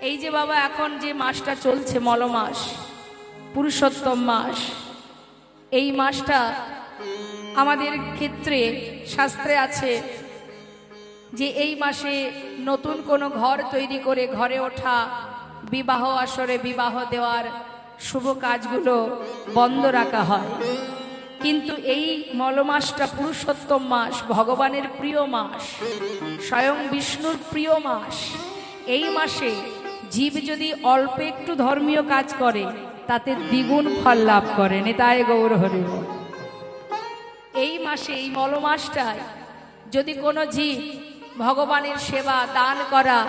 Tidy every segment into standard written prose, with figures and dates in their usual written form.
এই যে বাবা এখন যে মাসটা চলছে মলমাস, পুরুষোত্তম মাস, এই মাসটা আমাদের ক্ষেত্রে শাস্ত্রে আছে যে এই মাসে নতুন কোনো ঘর তৈরি করে ঘরে ওঠা, বিবাহ আসরে বিবাহ দেওয়ার শুভ কাজগুলো বন্ধ রাখা হয়। কিন্তু এই মলমাসটা পুরুষোত্তম মাস, ভগবানের প্রিয় মাস, স্বয়ং বিষ্ণুর প্রিয় মাস। এই মাসে জীব যদি অল্প একটু ধর্মীয় কাজ করে তাতে দ্বিগুণ ফল লাভ করে। নিতাই গৌর হরি বল। এই মাসে, এই মলমাসটায় যদি কোনো জীব ভগবানের সেবা, দান করা,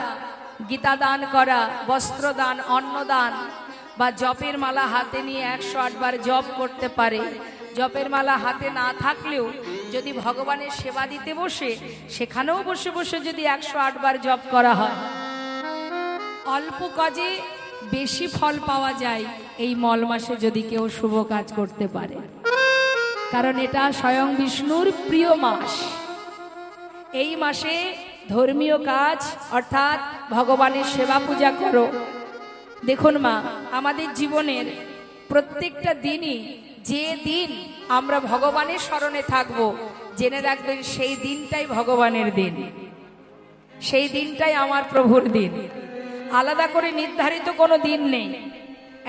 গীতা দান করা, বস্ত্র দান, অন্নদান বা জপের মালা হাতে নিয়ে 108 বার জপ করতে পারে, জপের মালা হাতে না থাকলেও যদি ভগবানের সেবা দিতে বসে সেখানেও বসে বসে যদি 108 বার জপ করা হয়, অল্প কাজে বেশি ফল পাওয়া যায় এই মল মাসে যদি কেউ শুভ কাজ করতে পারে। কারণ এটা স্বয়ং বিষ্ণুর প্রিয় মাস। এই মাসে ধর্মীয় কাজ অর্থাৎ ভগবানের সেবা পূজা করো। দেখুন মা, আমাদের জীবনের প্রত্যেকটা দিনই, যে দিন আমরা ভগবানের শরণে থাকব, জেনে রাখবেন সেই দিনটাই ভগবানের দিন, সেই দিনটাই আমার প্রভুর দিন। আলাদা করে নির্ধারিত কোনো দিন নেই।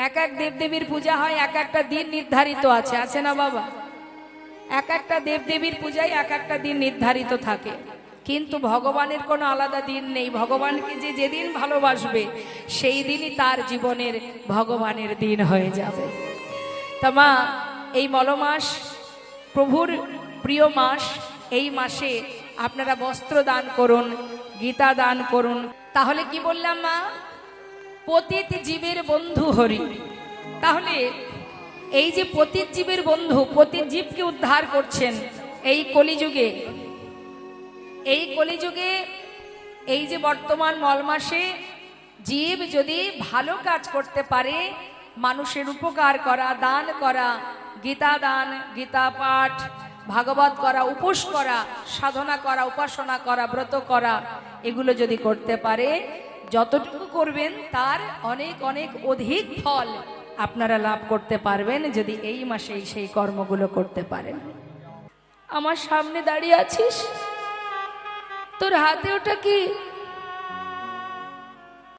এক এক দেবদেবীর পূজা হয়, এক একটা দিন নির্ধারিত আছে, আছে না বাবা? এক একটা দেবদেবীর পূজায় এক একটা দিন নির্ধারিত থাকে, কিন্তু ভগবানের কোনো আলাদা দিন নেই। ভগবানকে যে যেদিন ভালোবাসবে সেই দিনই তার জীবনের ভগবানের দিন হয়ে যাবে। তা মা, এই মলমাস প্রভুর প্রিয় মাস। এই মাসে আপনারা বস্ত্র দান করুন, গীতা দান করুন। তাহলে কি বললাম মা? পতিত জীবের বন্ধু হরি। তাহলে এই যে পতিত জীবের বন্ধু, পতিত জীবকে উদ্ধার করছেন এই কলিযুগে। এই কলিযুগে এই যে বর্তমান মলমাসে জীব যদি ভালো কাজ করতে পারে, মানুষের উপকার করা, দান করা, গীতা দান, গীতা পাঠ, ভাগবত করা, উপোস করা, সাধনা করা, উপাসনা করা, ব্রত করা, এগুলো যদি করতে পারে, যতটুকু করবেন তার অনেক অনেক অধিক ফল আপনারা লাভ করতে পারবেন যদি এই মাসে সেই কর্মগুলো করতে পারেন। আমার সামনে দাঁড়িয়ে আছিস, তোর হাতে ওটা কি?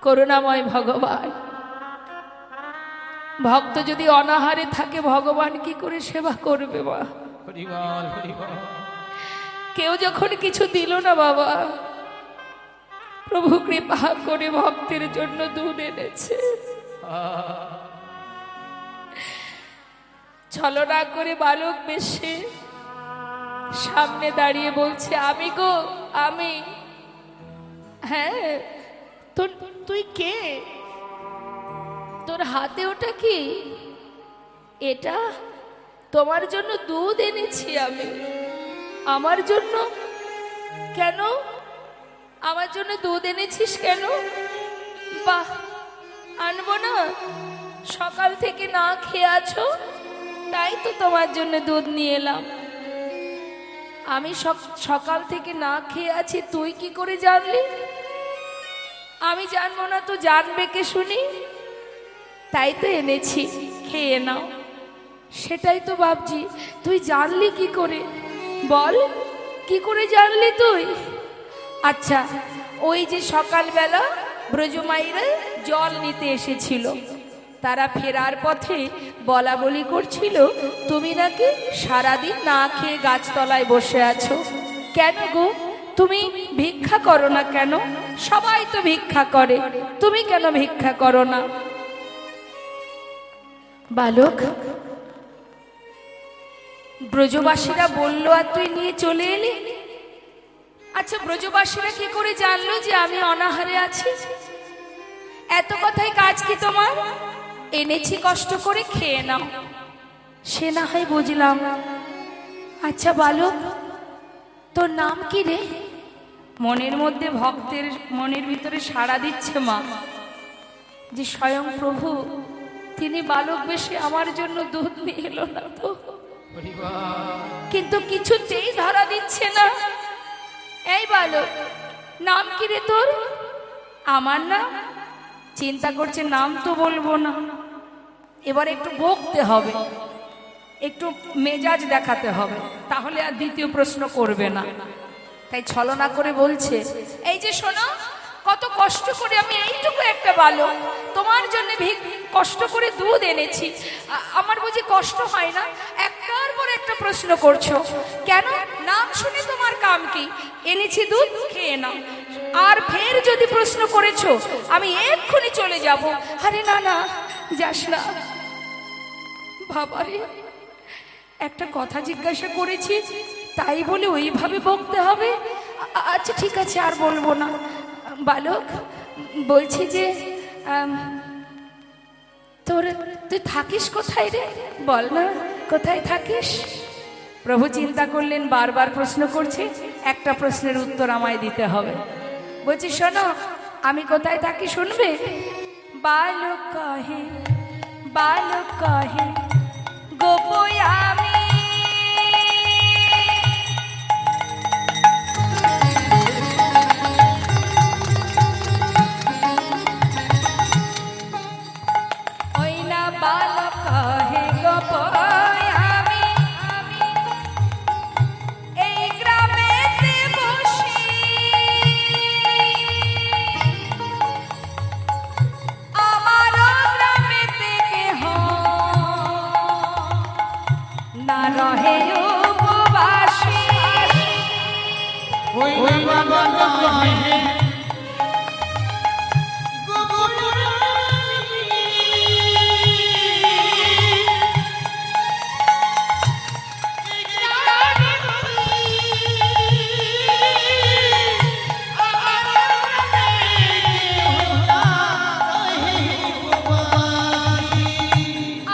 করুণাময় ভগবান। ভক্ত যদি অনাহারে থাকে ভগবান কি করে সেবা করবে মা? কেউ যখন কিছু দিল না বাবা, প্রভু কৃপা করে ভক্তের জন্য দুধ এনেছে। ছলনা করে বালক বেশে সামনে দাঁড়িয়ে বলছে, আমি গো, আমি। হ্যাঁ, তুই কে? তোর হাতে ওটা কি? এটা তোমার জন্য দুধ এনেছি আমি। আমার জন্য? কেন আমার জন্য দুধ এনেছিস কেন? বাহ, আনবো না? সকাল থেকে না খেয়ে আছো, তাই তো তোমার জন্য দুধ নিয়ে এলাম। আমি সকাল থেকে না খেয়ে আছি, তুই কি করে জানলি? আমি জানবো না তো জানবে কে শুনি? তাই তো এনেছি, খেয়ে নাও। সেটাই তো ভাবছি, তুই জানলি কি করে? বল, কি করে জানলি তুই? আচ্ছা, ওই যে সকালবেলা ব্রজমাইরা জল নিতে এসেছিল, তারা ফেরার পথে বলা বলি করছিল তুমি নাকি সারাদিন না খেয়ে গাছতলায় বসে আছো। কেন গো, তুমি ভিক্ষা করো না কেন? সবাই তো ভিক্ষা করে, তুমি কেন ভিক্ষা করো না? বালক, ব্রজবাসীরা বলল আর তুই নিয়ে চলে এলি। আচ্ছা, ব্রজবাসীরা কি করে জানলো যে আমি অনাহারে আছি? এত কথাই কাজ কি তোমার? এনেছি কষ্ট করে, খেয়ে নাও। সে না হয় বুঝলাম। আচ্ছা বালক, তোর নাম কি রে? মনের মধ্যে ভক্তের মনের ভিতরে সাড়া দিচ্ছে মা যে স্বয়ং প্রভু তিনি বালক বেশে আমার জন্য দুধ নিয়ে এলো না তো। কিন্তু কিছুতেই ধরা দিচ্ছে না। এই বালক, নাম কি রে তোর? আমার নাম চিন্তা করছে নাম তো বলবো না, এবার একটু বকতে হবে, একটু মেজাজ দেখাতে হবে, তাহলে আর দ্বিতীয় প্রশ্ন করবে না। তাই ছলনা করে বলছে, এই যে শোনো, কত কষ্ট করে আমি এইটুকু একটা বালক তোমার জন্য কষ্ট করে দুধ এনেছি, আমার বুঝি কষ্ট হয় না? একটার পর একটা প্রশ্ন করছো কেন? নাম শুনে তোমার কাম কি? এনেছি দুধ, খেয়ে নাও। আর ফের যদি প্রশ্ন করেছো আমি এক্ষুনি চলে যাব। আরে না না, যাস না বাবারে, একটা কথা জিজ্ঞাসা করেছি তাই বলে ওইভাবে বকতে হবে? আচ্ছা ঠিক আছে, আর বলবো না। বালক, বলছি যে তুই থাকিস কোথায় রে? বল না, কোথায় থাকিস? প্রভু চিন্তা করলেন, বারবার প্রশ্ন করছে, একটা প্রশ্নের উত্তর আমায় দিতে হবে। বলছি শোনো, আমি কোথায় থাকি শুনবে? বালক কহে গোপয় আমি, ওই না বালক কহে গোপয় আমি, এই গ্রামেতে বসি আমার গ্রামেতে কেহ না রহে উপবাসী। ওই বাবা কহে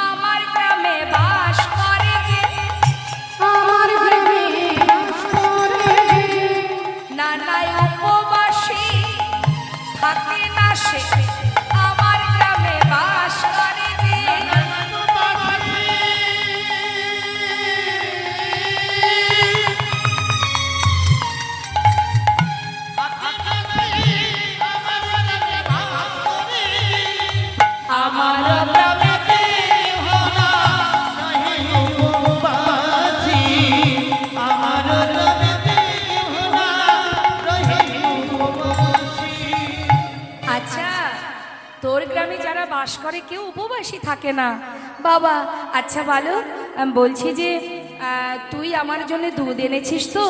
আমার গ্রামে বাস করে যে, নানায় উপবাসী থাকে না সে, আমার গ্রামে বাস করে যে। আমার গ্রামেতে আচ্ছা, তোর গ্রামে যারা বাস করে কেউ উপবাসী থাকে না বাবা? আচ্ছা ভালো, বলছি যে তুই আমার জন্য দুধ এনেছিস তো?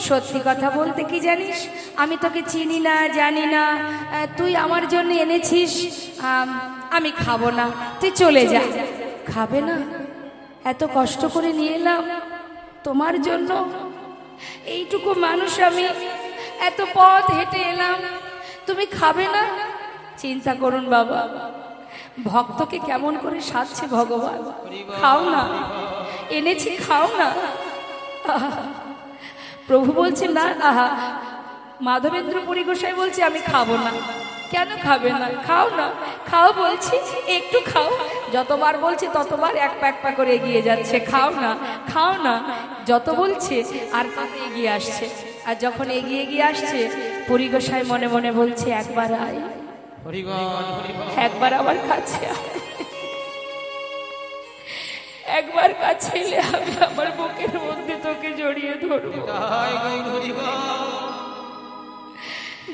সত্যি কথা বলতে কি জানিস, আমি তোকে চিনি না, জানি না, তুই আমার জন্য এনেছিস, আমি খাবো না, তুই চলে যা। খাবে না? এত কষ্ট করে নিয়ে এলাম তোমার জন্য, এইটুকু মানুষ আমি, এত পথ হেঁটে এলাম, তুমি খাবে না? চিন্তা করুন বাবা, ভক্তকে কেমন করে সাজছে ভগবান। খাও না, এনেছি খাও না। প্রভু বলছে না, আহা, মাধবেন্দ্র পুরী গোসাই বলছে আমি খাবো না। কেন খাবে না? খাও না, খাও বলছি, একটু খাও। যতবার বলছে ততবার এক পা এক পা করে এগিয়ে যাচ্ছে, খাও না, খাও না। যত বলছে আর তত এগিয়ে আসছে, আর যখন এগিয়ে এগিয়ে আসছে পুরী গোসাই মনে মনে বলছে, একবার আয়, একবার আমার কাছে আয়, একবার কাছে এলে আমি আমার বুকের মধ্যে তোকে জড়িয়ে ধরবো।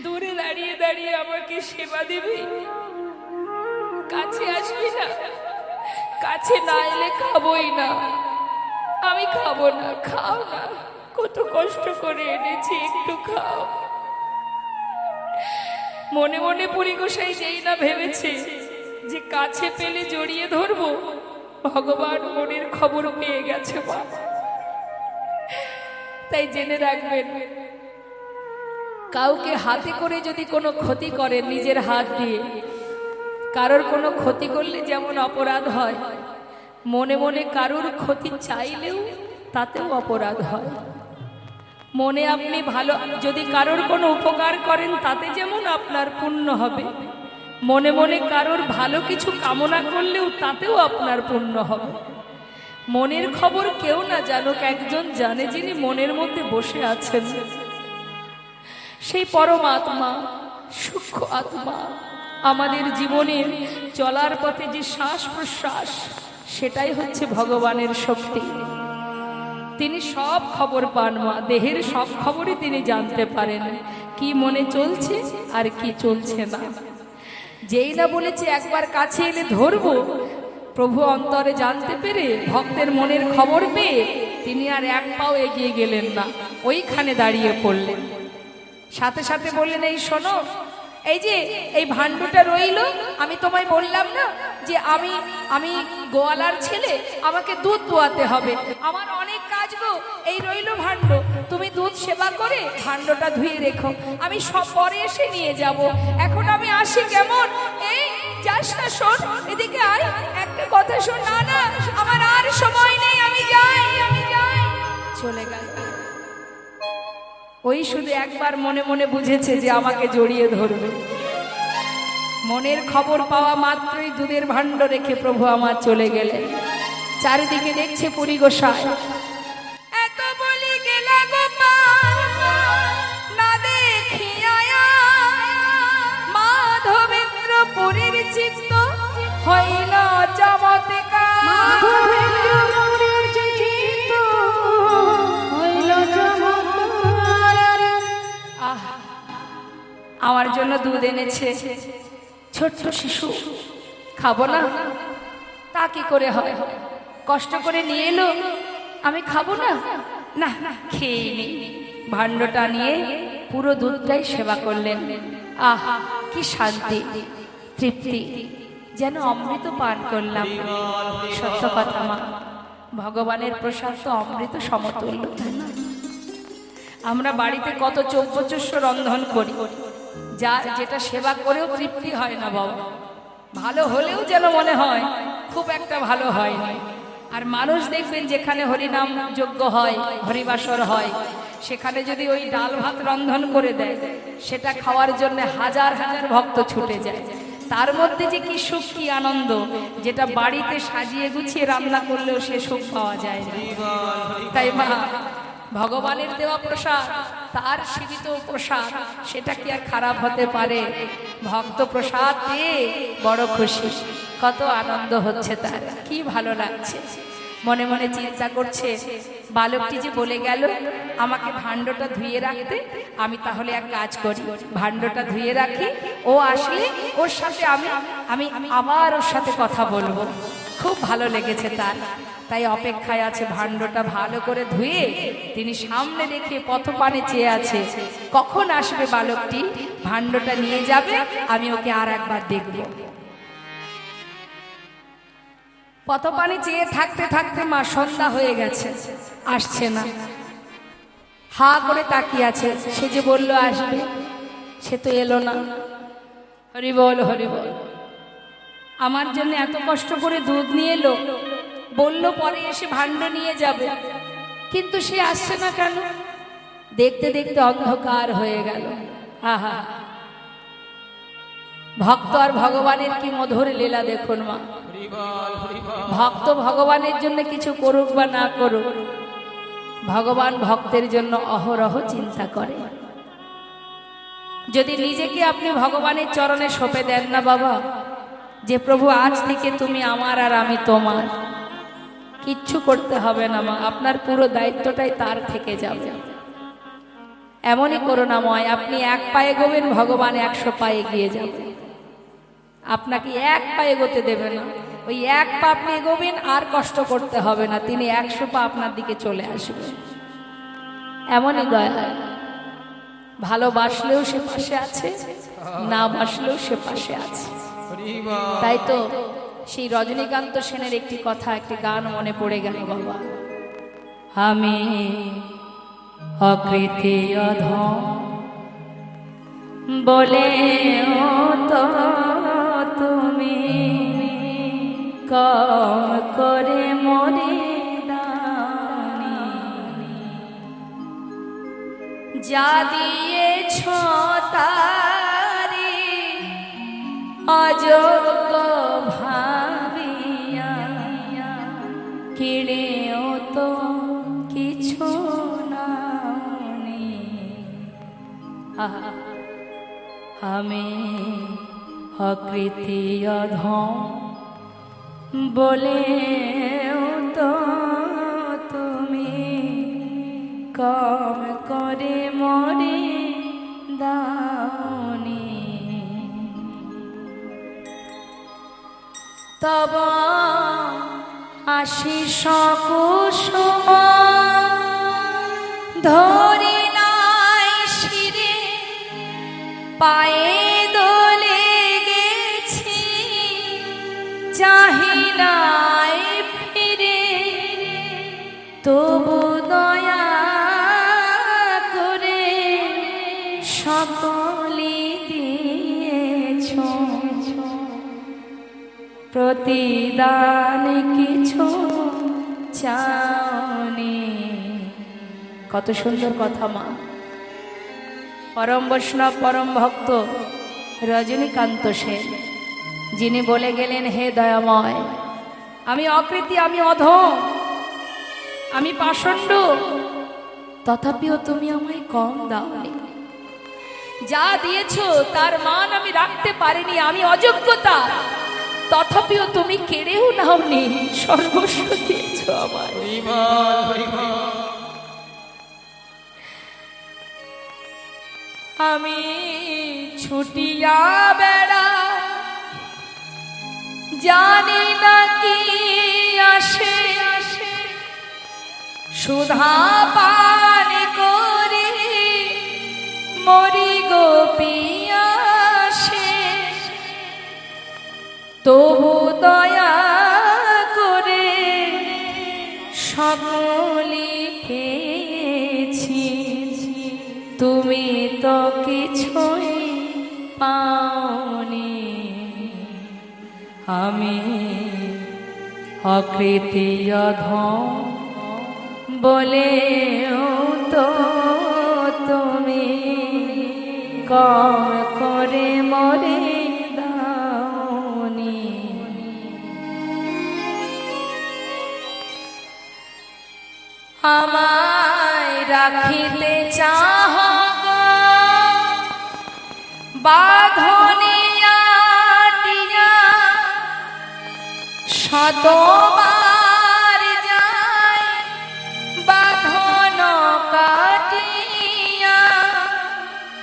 দূরে দাঁড়িয়ে দাঁড়িয়ে আমাকে সেবা দিবি, কাছে আসবি না, কাছে না এলে খাবোই না, আমি খাবো না। খাও না, কত কষ্ট করে এনেছি, একটু খাও। মনে মনে পুরী গোসাই যেই না ভেবেছে যে কাছে পেলে জড়িয়ে ধরবো, ভগবান মনের খবর পেয়ে গেছে বাবা। তাই জেনে রাখবেন, কাউকে হাতে করে যদি কোনো ক্ষতি করেন নিজের হাত দিয়ে, কারোর কোনো ক্ষতি করলে যেমন অপরাধ হয়, মনে মনে কারোর ক্ষতি চাইলেও তাতেও অপরাধ হয়। মনে আপনি ভালো যদি কারোর কোনো উপকার করেন তাতে যেমন আপনার পুণ্য হবে, মনে মনে কারোর ভালো কিছু কামনা করলেও তাতেও আপনার পুণ্য হবে। মনের খবর কেউ না জানুক, একজন জানে, যিনি মনের মধ্যে বসে আছেন, সেই পরমাত্মা, সূক্ষ্ম আত্মা, আমাদের জীবনের চলার পথে যে শ্বাস প্রশ্বাস, সেটাই হচ্ছে ভগবানের শক্তি। তিনি সব খবর পান মা, দেহের সব খবরই তিনি জানতে পারেন, কি মনে চলছে আর কি চলছে না। যেই না বলেছে একবার কাছে এলে ধরবো, প্রভু অন্তরে জানতে পেরে ভক্তের মনের খবর পেয়ে তিনি আর এক পাও এগিয়ে গেলেন না, ওইখানে দাঁড়িয়ে পড়লেন। সাথে সাথে বললেন, এই শোনো, এই যে এই ভাণ্ডটা রইল, আমি তোমায় বললাম না যে আমি গোয়ালার ছেলে, আমাকে দুধ দোয়াতে হবে, আমার অনেক কাজ গো, এই রইল ভাণ্ড, তুমি দুধ সেবা করে ভাণ্ডটা ধুয়ে রেখো, আমি সব পরে এসে নিয়ে যাব, এখন আমি আসি কেমন? এই যাস না, শোন এদিকে আয়, একটা কথা শোন। না না, আমার আর সময় নেই, আমি যাই। চলে গেল। ওই শুধু একবার মনে মনে বুঝেছে যে আমাকে জড়িয়ে ধরবে। মনের খবর পাওয়া মাত্রই দুধের ভাণ্ড রেখে প্রভু আমার চলে গেলেন। চারিদিকে দেখছে পুরী গোসাই, এত বলি গেলা গোপাল না দেখিয়া মাধবেন্দ্র পুরীর চিত্ত হইল চমৎকার। আমার জন্য দুধ এনেছে, ছোট্ট শিশু, খাবো না? তা কি করে হয়? কষ্ট করে নিয়ে এলো, আমি খাবো না? না না, খেয়ে নি। ভাণ্ডটা নিয়ে পুরো দুধটাই সেবা করলেন। আহা, কি শান্তি, তৃপ্তি, যেন অমৃত পান করলাম। সত্য কথা মা, ভগবানের প্রসাদ তো অমৃত সমতুল্য। আমরা বাড়িতে কত চৌপচস্য রন্ধন করি, যেটা সেবা করেও তৃপ্তি হয় না বাবা, ভালো হলেও যেন মনে হয় খুব একটা ভালো হয়নি। আর মানুষ দেখবেন যেখানে হরিনাম যজ্ঞ হয়, হরিবাসর হয়, সেখানে যদি ওই ডাল ভাত রন্ধন করে দেয়, সেটা খাওয়ার জন্য হাজার হাজার ভক্ত ছুটে যায়। তার মধ্যে যে কি সুখ, কি আনন্দ, যেটা বাড়িতে সাজিয়ে গুছিয়ে রান্না করলেও সে সুখ পাওয়া যায় না। তাই মা, ভগবানের দেওয়া প্রসাদ, তার সীমিত প্রসাদ, সেটা কি আর খারাপ হতে পারে? ভক্ত প্রসাদ পেয়ে বড় খুশি, কত আনন্দ হচ্ছে তার, কি ভালো লাগছে। মনে মনে চিন্তা করছে, বালকটি যে বলে গেল আমাকে ভাণ্ডটা ধুয়ে রাখতে, আমি তাহলে এক কাজ করি, ভাণ্ডটা ধুয়ে রাখি, ও আসলে ওর সাথে আমি আবার ওর সাথে কথা বলবো। খুব ভালো লেগেছে তার, তাই অপেক্ষায় আছে। ভাণ্ডটা ভালো করে ধুয়ে তিনি সামনে রেখে পথপানে চেয়ে আছে, কখন আসবে বালকটি, ভাণ্ডটা নিয়ে যাবে, আমি ওকে আর একবার দেখব। পথপানে চেয়ে থাকতে থাকতে মা সন্ধ্যা হয়ে গেছে, আসছে না। হা করে তাকিয়ে আছে, সে যে বললো আসবে, সে তো এলো না। হরি বল, হরি বল। আমার জন্য এত কষ্ট করে দুধ নিয়ে এলো, বললো পরে এসে ভাণ্ড নিয়ে যাবে, কিন্তু সে আসছে না কেন? দেখতে দেখতে অন্ধকার হয়ে গেল। আহা, ভক্ত আর ভগবানের কি মধুর লীলা দেখুন মা। ভক্ত ভগবানের জন্য কিছু করুক বা না করুক, ভগবান ভক্তের জন্য অহরহ চিন্তা করে। যদি নিজেকে আপনি ভগবানের চরণে সঁপে দেন না বাবা, যে প্রভু আজ থেকে তুমি আমার আর আমি তোমার, কিচ্ছু করতে হবে না মা, আপনার পুরো দায়িত্বটাই তার থেকে যাবে। এমনই করুণাময়, আপনি এক পায়ে এগোবেন, ভগবান 100 পায়ে এগিয়ে যাবে। আপনাকে এক পায়ে এগোতে দেবে না, ওই এক পা আপনি এগোবেন, আর কষ্ট করতে হবে না, তিনি 100 পা আপনার দিকে চলে আসবে। এমনই দয়া, ভালোবাসলেও সে পাশে আছে, না বাসলেও সে পাশে আছে। তাই তো সেই রজনীকান্ত সেনের একটি কথা, একটি গান মনে পড়ে গেল বাবা। আমি অকৃতি অধম বলে তো তুমি কম করে মরে দানি, যা দিয়েছ তারি অযোগ্য ভাবিয়া, কিনেও তো কিছু নাওনি। আমি অকৃতি অধম বলেও তো তুমি কম করে মরে দাওনি। তব আশিস কুসুম ধরি নাই শিরে পায়ে দোলে গেছি চাহি নাই ফিরে তবু দয়া করে সকলি দিয়েছ প্রতিদান কিছু চাওনি। কত সুন্দর কথা মা। পরম বৈষ্ণব পরম ভক্ত রজনীকান্ত সেন যিনি বলে গেলেন, হে দয়াময়, আমি অকৃতি, আমি অধম, আমি পাষণ্ড, তথাপিও তুমি আমায় কম দাওনি। যা দিয়েছো তার মান আমি রাখতে পারিনি, আমি অযোগ্যতা, তথাপিও তুমি কেড়েও নাওনি, সর্বস্ব দিয়েছ আমায়। আমি ছুটিয়া বেড়াই জানি না কি আসে, সুধা পান করে মরি গো পিয়াসে, তবু দয়া করে সকলি পেয়েছি, তুমি তো কিছুই পাওনি। আমি অকৃতি অধম বলেও তো তুমি কম করে মরে দাওনি। আমায় রাখিতে চাহ বাঁধনিয়া টিয়া শতবার যায় বাঁধন কাটিয়া।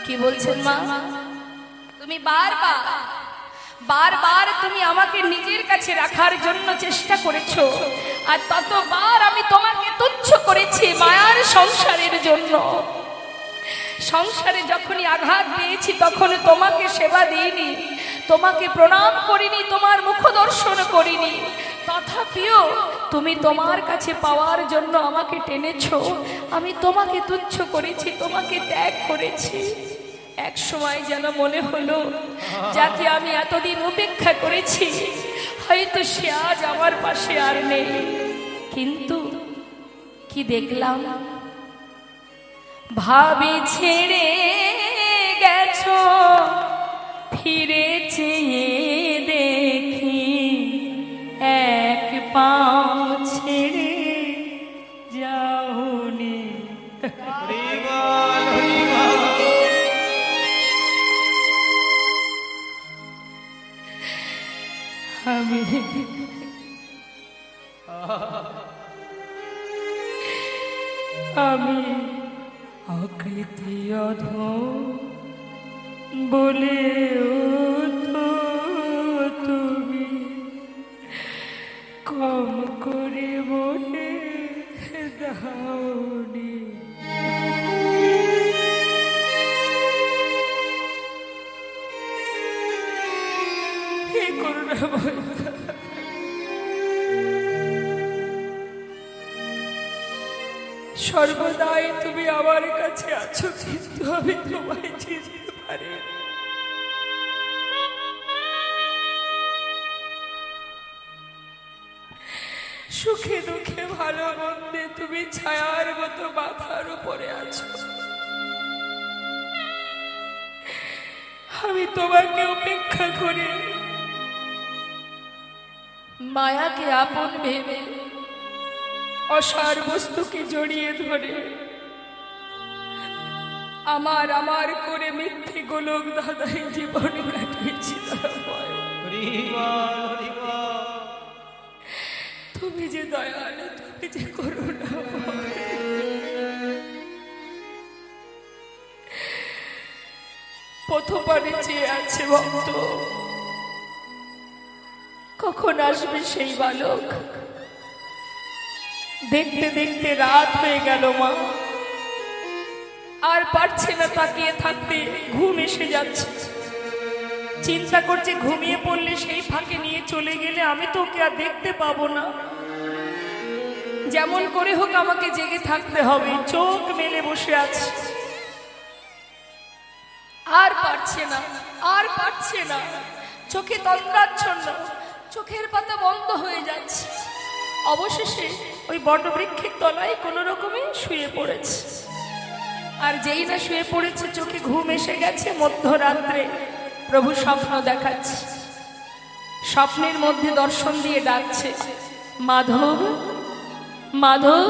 কি বলছেন মা? তুমি বারবার তুমি আমাকে নিজের কাছে রাখার জন্য চেষ্টা করেছো, আর ততবার আমি তোমাকে তুচ্ছ করেছি মায়ার সংসারের জন্য। সংসারে যখনই আঘাত পেয়েছি তখন তোমাকে সেবা দিইনি, তোমাকে প্রণাম করিনি, তোমার মুখ দর্শন করিনি, তথাপিও তুমি তোমার কাছে পাওয়ার জন্য আমাকে টেনেছো। আমি তোমাকে তুচ্ছ করেছি, তোমাকে ত্যাগ করেছি। এক সময় যেন মনে হলো যাকে আমি এতদিন উপেক্ষা করেছি হয়তো সে আজ আমার পাশে আর নেই, কিন্তু কি দেখলাম, ভাবি ছেড়ে গেছো ফিরে চেয়ে দেখি এক পাও ছেড়ে যাওনি। আমি অকৃতি অধম বলেও তো তুমি কম করে বলে দাওনি। হে করুণাময়, সর্বদাই তুমি আমার কাছে আছো, কিন্তু আমি তোমায় চিনতে পারি। সুখে দুঃখে ভালো মন্দে তুমি ছায়ার মতো মাথার উপরে আছো। আমি তোমাকে উপেক্ষা করে মায়াকে আপন ভেবে অসার বস্তুকে জড়িয়ে ধরে আমার করে মিথ্যে গোলক দাদাই জীবন কাটিয়েছি। দিচ্ছি দয়াময়। তুমি যে দয়ালু, তুমি যে করুণাময়। প্রথমবারে চেয়ে আছে ভক্ত, কখন আসবে সেই বালক। দেখতে দেখতে রাত হয়ে গেল মা, আর পারছে না তাকিয়ে থাকতে, ঘুম এসে যাচ্ছে। চিন্তা করছে ঘুমিয়ে পড়লে সেই ফাঁকে নিয়ে চলে গেলে আমি তো ওকে আর দেখতে পাবো না। যেমন করে হোক আমাকে জেগে থাকতে হবে। চোখ মেলে বসে আছে, আর পারছে না, আর পারছে না। চোখে তন্দ্রাচ্ছন্ন, চোখের পাতা বন্ধ হয়ে যাচ্ছে। অবশেষে ওই বটবৃক্ষের তলায় কোনো রকমে শুয়ে পড়েছে। আর যেই না শুয়ে পড়েছে, চোখে ঘুম এসে গেছে। মধ্যরাত্রে প্রভু স্বপ্ন দেখাচ্ছে, স্বপ্নের মধ্যে দর্শন দিয়ে ডাকছে, মাধব, মাধব।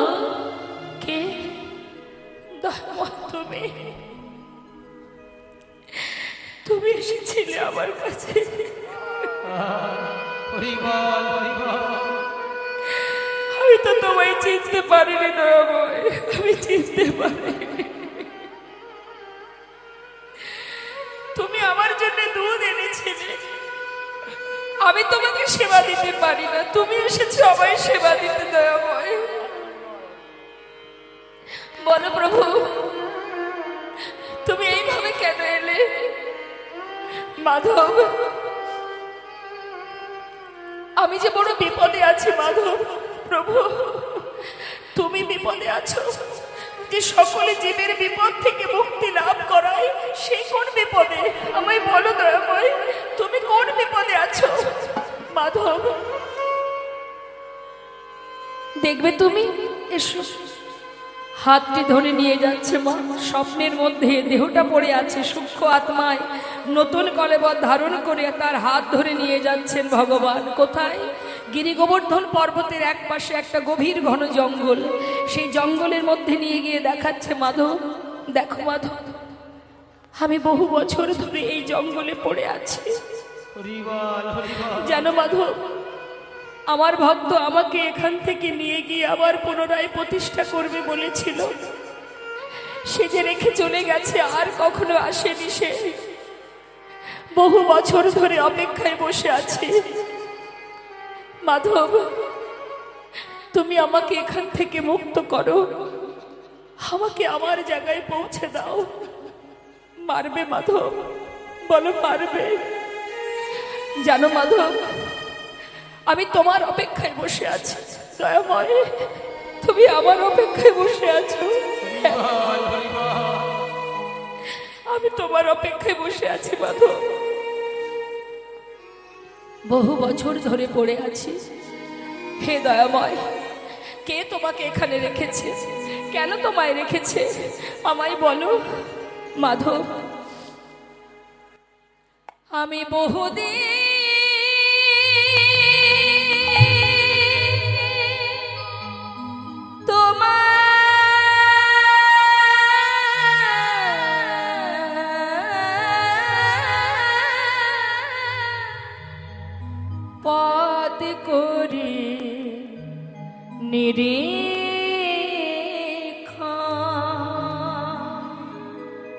কে? তুমি, তুমি এসেছিলে আমার কাছে। আমি তো তোমায় চিনতে পারিনি দয়াময়, আমি চিনতে পারিনি। তুমি আমার জন্য দুধ এনেছিলে, আমি তোমাকে সেবা দিতে পারি না, তুমি এসেছো আমায় সেবা দিতে দয়াময়। বলো প্রভু, তুমি এইভাবে কেন এলে? মাধব, আমি যে বড় বিপদে আছি মাধব। প্রভু, তুমি বিপদে আছো, যে সকলে জীবের বিপদ থেকে মুক্তি লাভ করায়, সেই কোন বিপদে? আমায় বলো দয়াময়, তুমি কোন বিপদে আছো? মাধব, দেখবে তুমি, এসো। হাতটি ধরে নিয়ে যাচ্ছে মা। স্বপ্নের মধ্যে দেহটা পড়ে আছে, সূক্ষ্ম আত্মায় নতুন কলেবর ধারণ করে তার হাত ধরে নিয়ে যাচ্ছেন ভগবান। কোথায়? গিরি গোবর্ধন পর্বতের এক পাশে একটা গভীর ঘন জঙ্গল। সেই জঙ্গলের মধ্যে নিয়ে গিয়ে দেখাচ্ছে, মাধব দেখো মাধব, আমি বহু বছর ধরে এই জঙ্গলে পড়ে আছি। জানো মাধব, আমার ভক্ত আমাকে এখান থেকে নিয়ে গিয়ে আবার পুনরায় প্রতিষ্ঠা করবে বলেছিল। সে যে রেখে চলে গেছে, আর কখনো আসেনি সে। বহু বছর ধরে অপেক্ষায় বসে আছি। মাধব, তুমি আমাকে এখান থেকে মুক্ত করো, আমাকে আমার জায়গায় পৌঁছে দাও। মারবে মাধব? বলো পারবে? জানো মাধব, আমি তোমার অপেক্ষায় বসে আছি। দয়াময়, তুমি আমার অপেক্ষায় বসে আছো। আমি তোমার অপেক্ষায় বসে আছি মাধব। বহু বছর ধরে পড়ে আছি। হে দয়াময়, কে তোমাকে এখানে রেখেছে? কেন তোমায় রেখেছে? আমায় বলো মাধব। আমি বহুদিন পদ করে নিরীক্ষণ,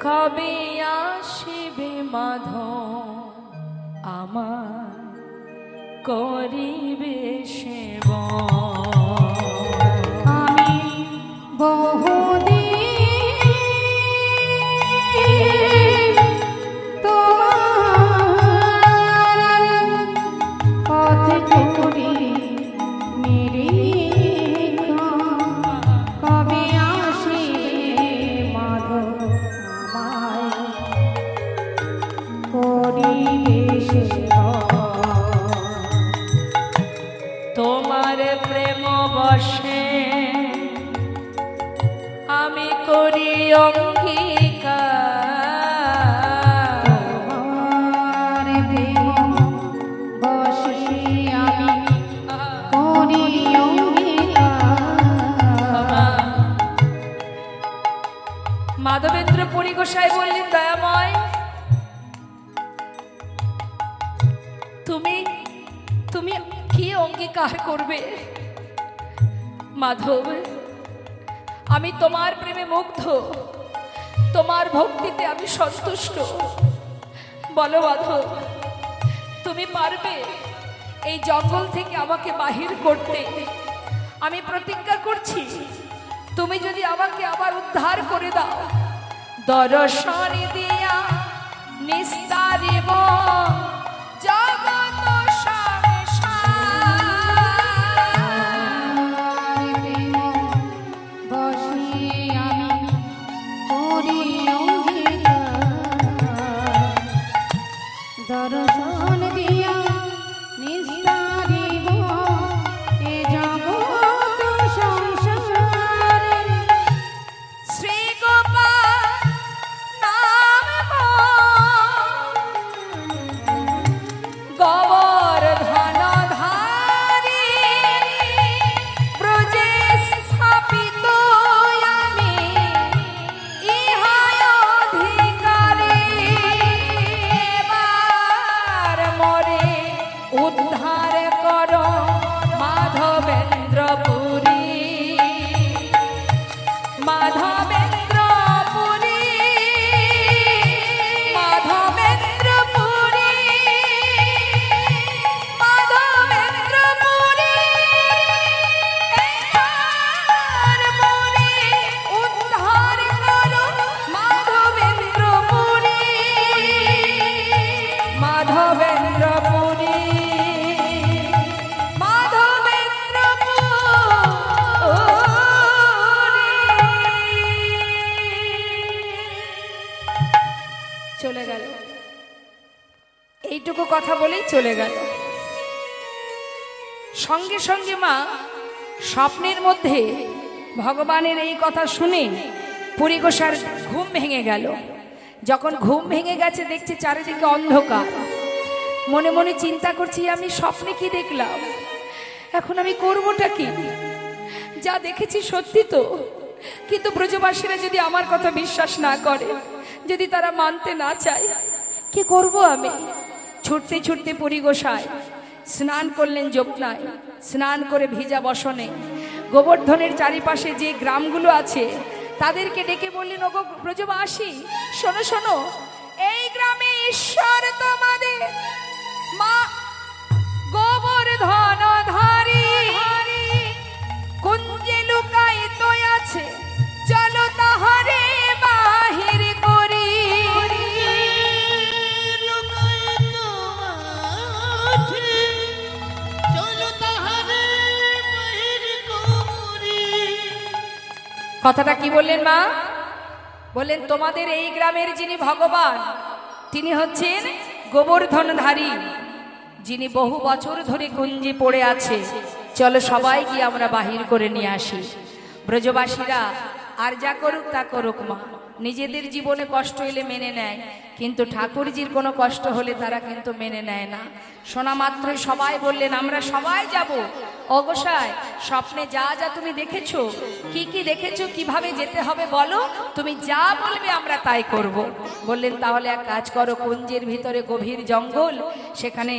কবে আসিবে মাধব আমার করিবে সেবা। আমি বহুদিন তোমার পথ করে নিরীক্ষণ, কবে আসিবে মাধব আমায় করিবে সেবা। তোমার প্রেম বশে আমি করি অঙ্গীকার, তোমার প্রেম বশে আমি করি অঙ্গীকার। মাধবেন্দ্র পুরী গোসাই বললেন, দয়াময় তুমি কি অঙ্গীকার করবে? মাধব, আমি তোমার প্রেমে মুগ্ধ, তোমার ভক্তিতে আমি সন্তুষ্ট। বলো মাধব, তুমি পারবে এই জঙ্গল থেকে আমাকে বাহির করতে? আমি প্রতিজ্ঞা করছি, তুমি যদি আমাকে আবার উদ্ধার করে দাও, দর্শন দিয়া নিস্তারিব জগৎ আর প্রেম বশে আমি করি অঙ্গীকার। দর্শন দিয়া নিস্তারিব এ জগৎ সংসারে। শ্রী গোপাল নাম গোবর্ধন ধারী ব্রজে স্থাপিত আমি ইহায় অধিকারী। এবার মোরে উদ্ধার করো মাধবেন্দ্রপুরী, মাধবেন্দ্রপুরী, মাধবেন্দ্রপুরী, মাধবেন্দ্রপুরী। এবার মোরে উদ্ধার করো মাধবেন্দ্রপুরী, মাধবেন্দ্রপুরী, চলে গেল। এইটুকু কথা বলেই চলে গেল। সঙ্গে সঙ্গে মা স্বপ্নের মধ্যে ভগবানের এই কথা শুনে পুরীগোসার ঘুম ভেঙে গেল। যখন ঘুম ভেঙে গেছে, দেখছে চারিদিকে অন্ধকার। মনে মনে চিন্তা করছি, আমি স্বপ্নে কি দেখলাম, এখন আমি করবোটা কি? যা দেখেছি সত্যি তো, কিন্তু ব্রজবাসীরা যদি আমার কথা বিশ্বাস না করে, যদি তারা মানতে না চায়, কি করব আমি? ছুটতে ছুটতে পুরীগোসায় স্নান করলেন যমুনায়। স্নান করে ভিজা বসনে গোবর্ধনের চারিপাশে যে গ্রামগুলো আছে তাদেরকে ডেকে বললেন, ওগো ব্রজবাসী, শোনো শোনো, এই গ্রামে ঈশ্বর তোমাদের মা গোবর্ধন ধারী কুঞ্জে লুকায়িত আছে, চলো তাহারে বাহির করি। কথাটা কি বললেন মা? বললেন, তোমাদের এই গ্রামের যিনি ভগবান, তিনি হচ্ছেন গোবর্ধনধারী, যিনি বহু বছর ধরে কুঞ্জে পড়ে আছে, চলো সবাই গিয়ে আমরা বাহির করে নিয়ে আসি। ব্রজবাসীরা আর যা করুক তা করুক মা, নিজেদের জীবনে কষ্ট এলে মেনে নেয়, কিন্তু ঠাকুরজির কোনো কষ্ট হলে তারা কিন্তু মেনে নেয় না। শোনা মাত্রই সবাই বললেন, আমরা সবাই যাব। অগোসায়, স্বপ্নে যা যা তুমি দেখেছো, কি কি দেখেছো, কিভাবে যেতে হবে বলো, তুমি যা বলবে আমরা তাই করব। বললেন, তাহলে এক কাজ করো, কুঞ্জের ভিতরে গভীর জঙ্গল, সেখানে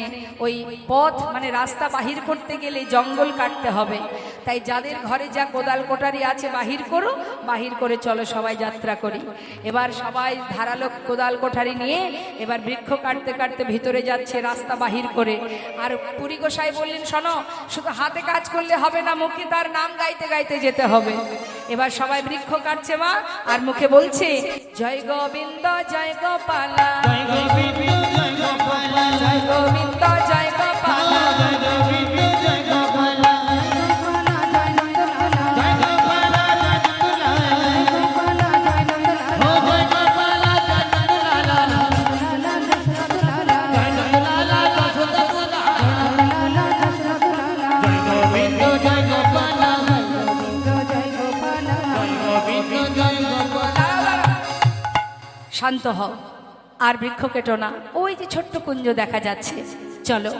ওই পথ মানে রাস্তা বাহির করতে গেলে জঙ্গল কাটতে হবে, তাই যাদের ঘরে যা কোদাল কোটারি আছে বাহির করো, বাহির করে চলো সবাই যাত্রা করি। এবার সবাই ধারালো কোদাল কোঠারি নিয়ে এবার বৃক্ষ কাটতে কাটতে ভিতরে যাচ্ছে রাস্তা বাহির করে। আর পুরী গোসাই বললেন, শোনো, শুধু হাতে কাজ করলে হবে না, মুখে তার নাম গাইতে গাইতে যেতে হবে। এবার সবাই বৃক্ষ কাটছে মা, আর মুখে বলছে, জয় গোবিন্দ জয় গোপালা, জয় গোবিন্দ জয় গোপালা, জয় শান্ত হও, আর বৃক্ষ কেটো না, ওই যে ছোট্ট কুঞ্জ দেখা যাচ্ছে, চলো।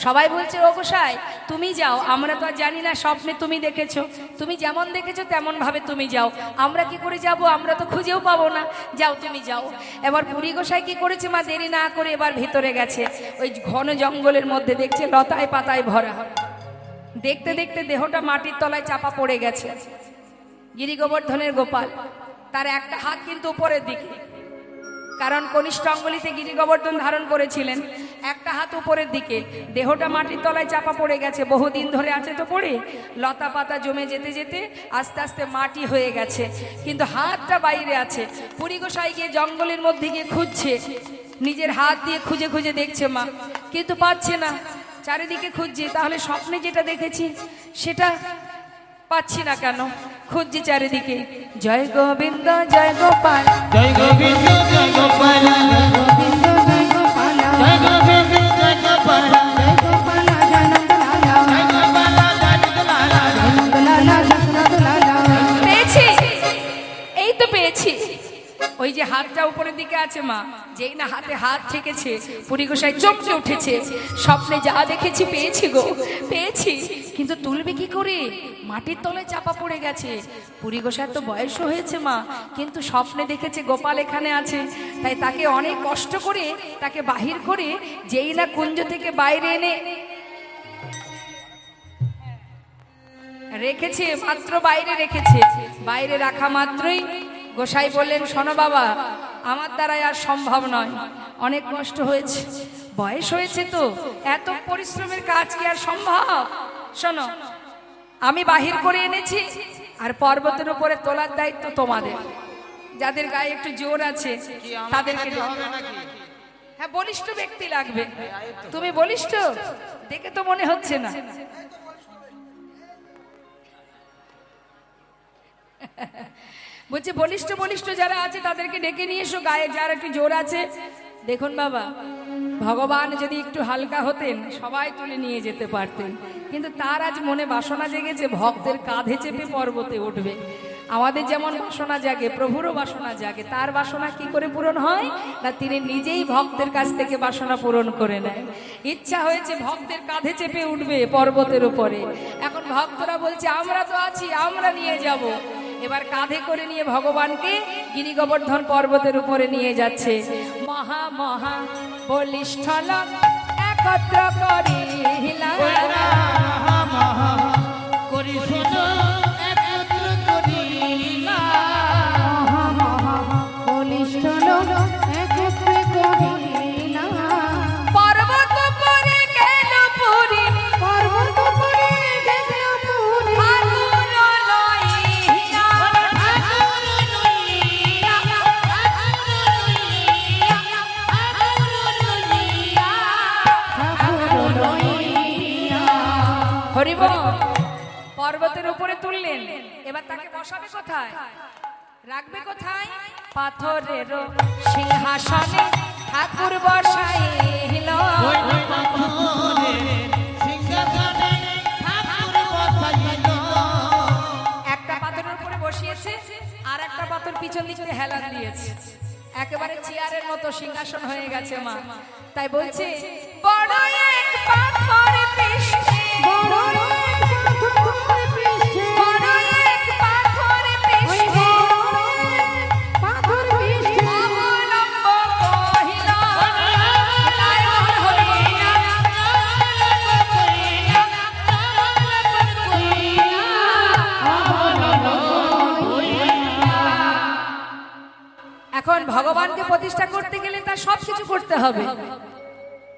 সবাই বলছে ও গোসাই তুমি যাও, আমরা তো আর জানি না স্বপ্নে তুমি দেখেছো, তুমি যেমন দেখেছো তেমন ভাবে তুমি যাও, আমরা কি করে যাব, আমরা তো খুঁজেও পাবো না, যাও তুমি যাও। এবার পুরী গোসাই কি করেছে মা, দেরি না করে এবার ভেতরে গেছে, ওই ঘন জঙ্গলের মধ্যে দেখছে লতায় পাতায় ভরা, দেখতে দেখতে দেহটা মাটির তলায় চাপা পড়ে গেছে। গিরি গোবর্ধনের গোপাল, তার একটা হাত কিন্তু উপরের দিকে, কারণ কনিষ্ঠ অঙ্গুলিতে গিরি গোবর্ধন ধারণ করেছিলেন, একটা হাত উপরের দিকে, দেহটা মাটির তলায় চাপা পড়ে গেছে, বহুদিন ধরে আছে তো পড়ে, লতা পাতা জমে যেতে যেতে আস্তে আস্তে মাটি হয়ে গেছে, কিন্তু হাতটা বাইরে আছে। পুরী গোসাই গিয়ে জঙ্গলের মধ্যে গিয়ে খুঁজছে, নিজের হাত দিয়ে খুঁজে খুঁজে দেখছে মা, কিন্তু পাচ্ছে না, চারিদিকে খুঁজছে, তাহলে স্বপ্নে যেটা দেখেছি সেটা পাচ্ছি না কেন, খুঁজছি চারিদিকে, জয় গোবিন্দ জয় গোপাল, জয় গোবিন্দ জয় গোপাল, গোবিন্দ জয় গোপাল, জয় গোবিন্দ জয় গোপাল, জয় গোপাল জনক লালা, জয় গোপাল জনক লালা, জনক লালা দশরথ লালা। পেয়েছি, এই তো পেয়েছি। ওই যে হাতটা উপরের দিকে আছে মা, যেই না হাতে হাত ঠেকেছে পুরী গোসাই চমকে উঠেছে, স্বপ্নে যা দেখেছি পেয়েছি গো, পেয়েছি, কিন্তু তুলবে কি করে, মাটির তলায় চাপা পড়ে গেছে। পুরী গোসাই তো বয়স হয়েছে মা, কিন্তু স্বপ্নে দেখেছে গোপাল এখানে আছে, তাই তাকে অনেক কষ্ট করে তাকে বাহির করে যেই না কুঞ্জ থেকে বাইরে এনে রেখেছে, মাত্র বাইরে রেখেছে, বাইরে রাখা মাত্রই গোসাই বললেন, শোনো বাবা, আমার দ্বারাই আর সম্ভব নয়, অনেক কষ্ট হয়েছে, বয়স হয়েছে তো, এত পরিশ্রমের কাজ কি আর সম্ভব, শোনো আমি বাহির করে এনেছি, আর পর্বতের উপরে তোলার দায়িত্ব তোমাদের, যাদের গায়ে একটু জোর আছে তাদেরকে হবে নাকি? হ্যাঁ বলিষ্ঠ ব্যক্তি লাগবে, তুমি বলিষ্ঠ দেখে তো মনে হচ্ছে না। বলছে বলিষ্ঠ বলিষ্ঠ যারা আছে তাদেরকে ডেকে নিয়ে এসো, গায়ে যার একটু জোর আছে। দেখুন বাবা, ভগবান যদি একটু হালকা হতেন সবাই তুলে নিয়ে যেতে পারতেন, কিন্তু তার আজ মনে বাসনা জেগেছে ভক্তের কাঁধে চেপে পর্বতে উঠবে। আমাদের যেমন বাসনা জাগে, প্রভুরও বাসনা জাগে, তার বাসনা কি করে পূরণ হয় না, তিনি নিজেই ভক্তের কাছ থেকে বাসনা পূরণ করে নেয়। ইচ্ছা হয়েছে ভক্তের কাঁধে চেপে উঠবে পর্বতের উপরে, এখন ভক্তরা বলছে আমরা তো আছি, আমরা নিয়ে যাব। এবার কাঁধে করে নিয়ে ভগবানকে গিরি গোবর্ধন পর্বতের উপরে নিয়ে যাচ্ছে। মহা মহা বলিষ্ঠ লোক একত্র করিলাম, মহা মহা করি শোনো একত্র করিলাম, মহা মহা বলিষ্ঠ লোক একত্রে করিলাম, পর্বত করে গেল পুরী, পর্বত করে গেল পুরী, ঠাকুর লইয়া, ঠাকুর লইয়া। হরিব পর্বতের উপরে তুললেন, এবার তাকে বসাবে কোথায়, রাখবে কোথায়, পাথরের সিংহাসনে ঠাকুর বসাইল। ওই পাথরের সিংহাসনে ঠাকুর বসাইল, একটা পাথরের উপরে বসিয়েছে, আর একটা পাথর পিছন দিকে হেলান দিয়েছে, একেবারে চেয়ারের মতো সিংহাসন হয়ে গেছে মা। তাই বলছে বড় এক পাথর পৃষ্ঠে, বড় এক পাথর পৃষ্ঠে, বড় এক পাথর ওই পৃষ্ঠে বড় এক পাথর পৃষ্ঠে, অবলম্ব কহিল, তাই হরিয়া এখন ভগবানকে প্রতিষ্ঠা করতে গেলে তার সবকিছু করতে হবে।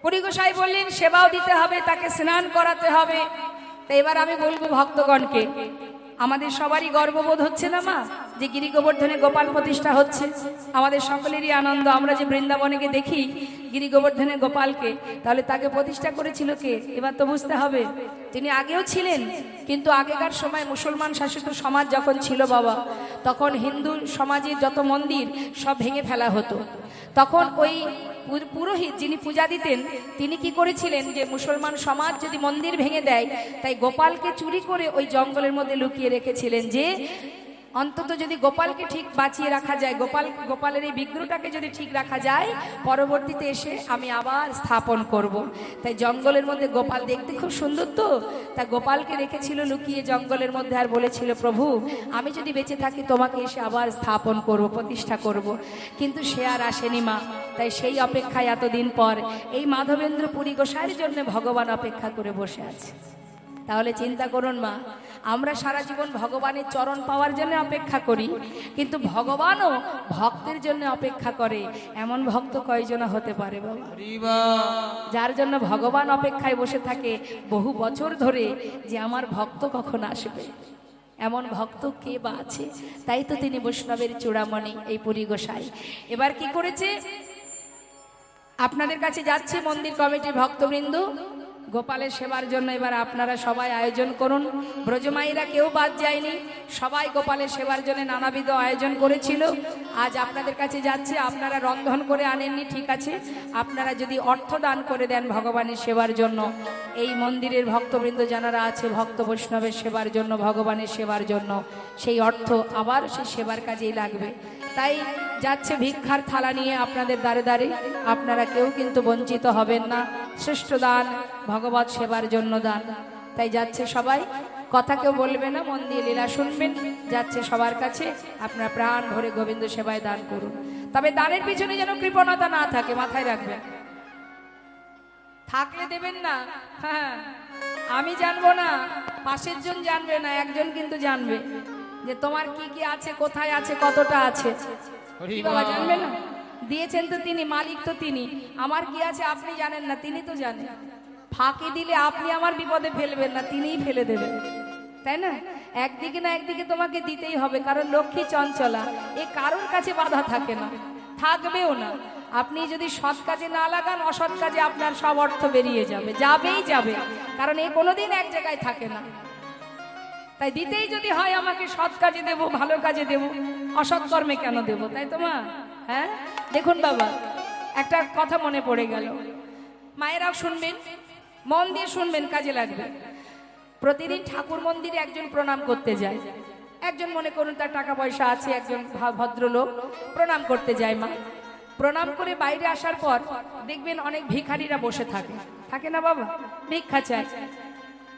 পুরী গোসাই বললেন সেবাও দিতে হবে, তাকে স্নান করাতে হবে। তো এবার আমি বলবো ভক্তগণকে, আমাদের সবারই গর্ববোধ হচ্ছে না মা, যে গিরি গোবর্ধনে গোপাল প্রতিষ্ঠা হচ্ছে, আমাদের সকলেরই আনন্দ। আমরা যে বৃন্দাবনে গিয়ে দেখি গিরি গোবর্ধনে গোপালকে, তাহলে তাকে প্রতিষ্ঠা করেছিল কে, এবার তো বুঝতে হবে। তিনি আগেও ছিলেন, কিন্তু আগেকার সময় মুসলমান শাসিত সমাজ যখন ছিল বাবা, তখন হিন্দু সমাজের যত মন্দির সব ভেঙে ফেলা হতো। তখন ওই পুরোহিত যিনি পূজা দিতেন তিনি কি করেছিলেন, যে মুসলমান সমাজ যদি মন্দির ভেঙে দেয়, তাই গোপালকে চুরি করে ওই জঙ্গলের মধ্যে লুকিয়ে রেখেছিলেন, যে অন্তত যদি গোপালকে ঠিক বাঁচিয়ে রাখা যায়, গোপালের এই বিগ্রহটাকে যদি ঠিক রাখা যায়, পরবর্তীতে এসে আমি আবার স্থাপন করব। তাই জঙ্গলের মধ্যে গোপাল দেখতে খুব সুন্দর, তো তা গোপালকে রেখেছিল লুকিয়ে জঙ্গলের মধ্যে, আর বলেছিল প্রভু আমি যদি বেঁচে থাকি তোমাকে এসে আবার স্থাপন করব, প্রতিষ্ঠা করব। কিন্তু সে আর আসেনি মা। তাই সেই অপেক্ষায় এতদিন পর এই মাধবেন্দ্র পুরী গোসাইয়ের জন্য ভগবান অপেক্ষা করে বসে আছে। তাহলে চিন্তা করুন মা, আমরা সারা জীবন ভগবানের চরণ পাওয়ার জন্য অপেক্ষা করি, কিন্তু ভগবানও ভক্তের জন্য অপেক্ষা করে। এমন ভক্ত কয়জন হতে পারে বাবা, যার জন্য ভগবান অপেক্ষায় বসে থাকে বহু বছর ধরে যে আমার ভক্ত কখন আসবে? এমন ভক্ত কে বা আছে? তাই তো তিনি বৈষ্ণবের চূড়ামণি এই পুরী গোসাই। এবার কি করেছে? আপনাদের কাছে যাচ্ছে মন্দির কমিটির ভক্তবৃন্দ, গোপালের সেবার জন্য এবার আপনারা সবাই আয়োজন করুন। ব্রজমাইরা কেউ বাদ যায়নি, সবাই গোপালের সেবার জন্য নানাবিধ আয়োজন করেছিল। আজ আপনাদের কাছে যাচ্ছে, আপনারা রন্ধন করে আনেননি, ঠিক আছে, আপনারা যদি অর্থ দান করে দেন ভগবানের সেবার জন্য, এই মন্দিরের ভক্তবৃন্দ যারা আছে ভক্ত বৈষ্ণবের সেবার জন্য, ভগবানের সেবার জন্য, সেই অর্থ আবার সেই সেবার কাজেই লাগবে। তাই যাচ্ছে ভিক্ষার থালা নিয়ে আপনাদের দ্বারে দ্বারে, আপনারা কেউ কিন্তু বঞ্চিত হবেন না। শ্রেষ্ঠ দান ভগবত সেবার জন্য দান। তাই যাচ্ছে সবাই, কথা কেউ বলবে না, মন দিয়ে লীলা শুনবেন। যাচ্ছে সবার কাছে, আপনারা প্রাণ ভরে গোবিন্দ সেবায় দান করুন। তবে দানের পিছনে যেন কৃপণতা না থাকে, মাথায় রাখবেন। থাকলে দেবেন না, হ্যাঁ আমি জানবো না, পাশের জন জানবে না, একজন কিন্তু জানবে যে তোমার কি কি আছে, কোথায় আছে, কতটা আছে। কি বাবা জানবে না? দিয়েছেন তো তিনি, মালিক তো তিনি। আমার কি আছে আপনি জানেন না, তিনি তো জানেন। ফাঁকি দিলে আপনি আমার বিপদে ফেলবেন না, তিনিই ফেলে দেবেন, তাই না? একদিকে না একদিকে তোমাকে দিতেই হবে, কারণ লক্ষ্মী চঞ্চলা, এ কারোর কাছে বাধা থাকে না, থাকবেও না। আপনি যদি সৎ কাজে না লাগান, অসৎ কাজে আপনার সব অর্থ বেরিয়ে যাবে, যাবেই যাবে, কারণ এ কোনোদিন এক জায়গায় থাকে না। তাই দিতেই যদি হয় আমাকে সৎ কাজে দেব, ভালো কাজে দেব, অসৎ কর্মে কেন দেব? তাই তো মা? হ্যাঁ দেখুন বাবা, একটা কথা মনে পড়ে গেল, মায়েরাও শুনবেন, মন দিয়ে শুনবেন, কাজে লাগবে। প্রতিদিন ঠাকুর মন্দিরে একজন প্রণাম করতে যায়, একজন মনে করুন তার টাকা পয়সা আছে, একজন ভদ্রলোক প্রণাম করতে যায়। মা প্রণাম করে বাইরে আসার পর দেখবেন অনেক ভিখারিরা বসে থাকে, থাকে না বাবা? ভিক্ষা চায়।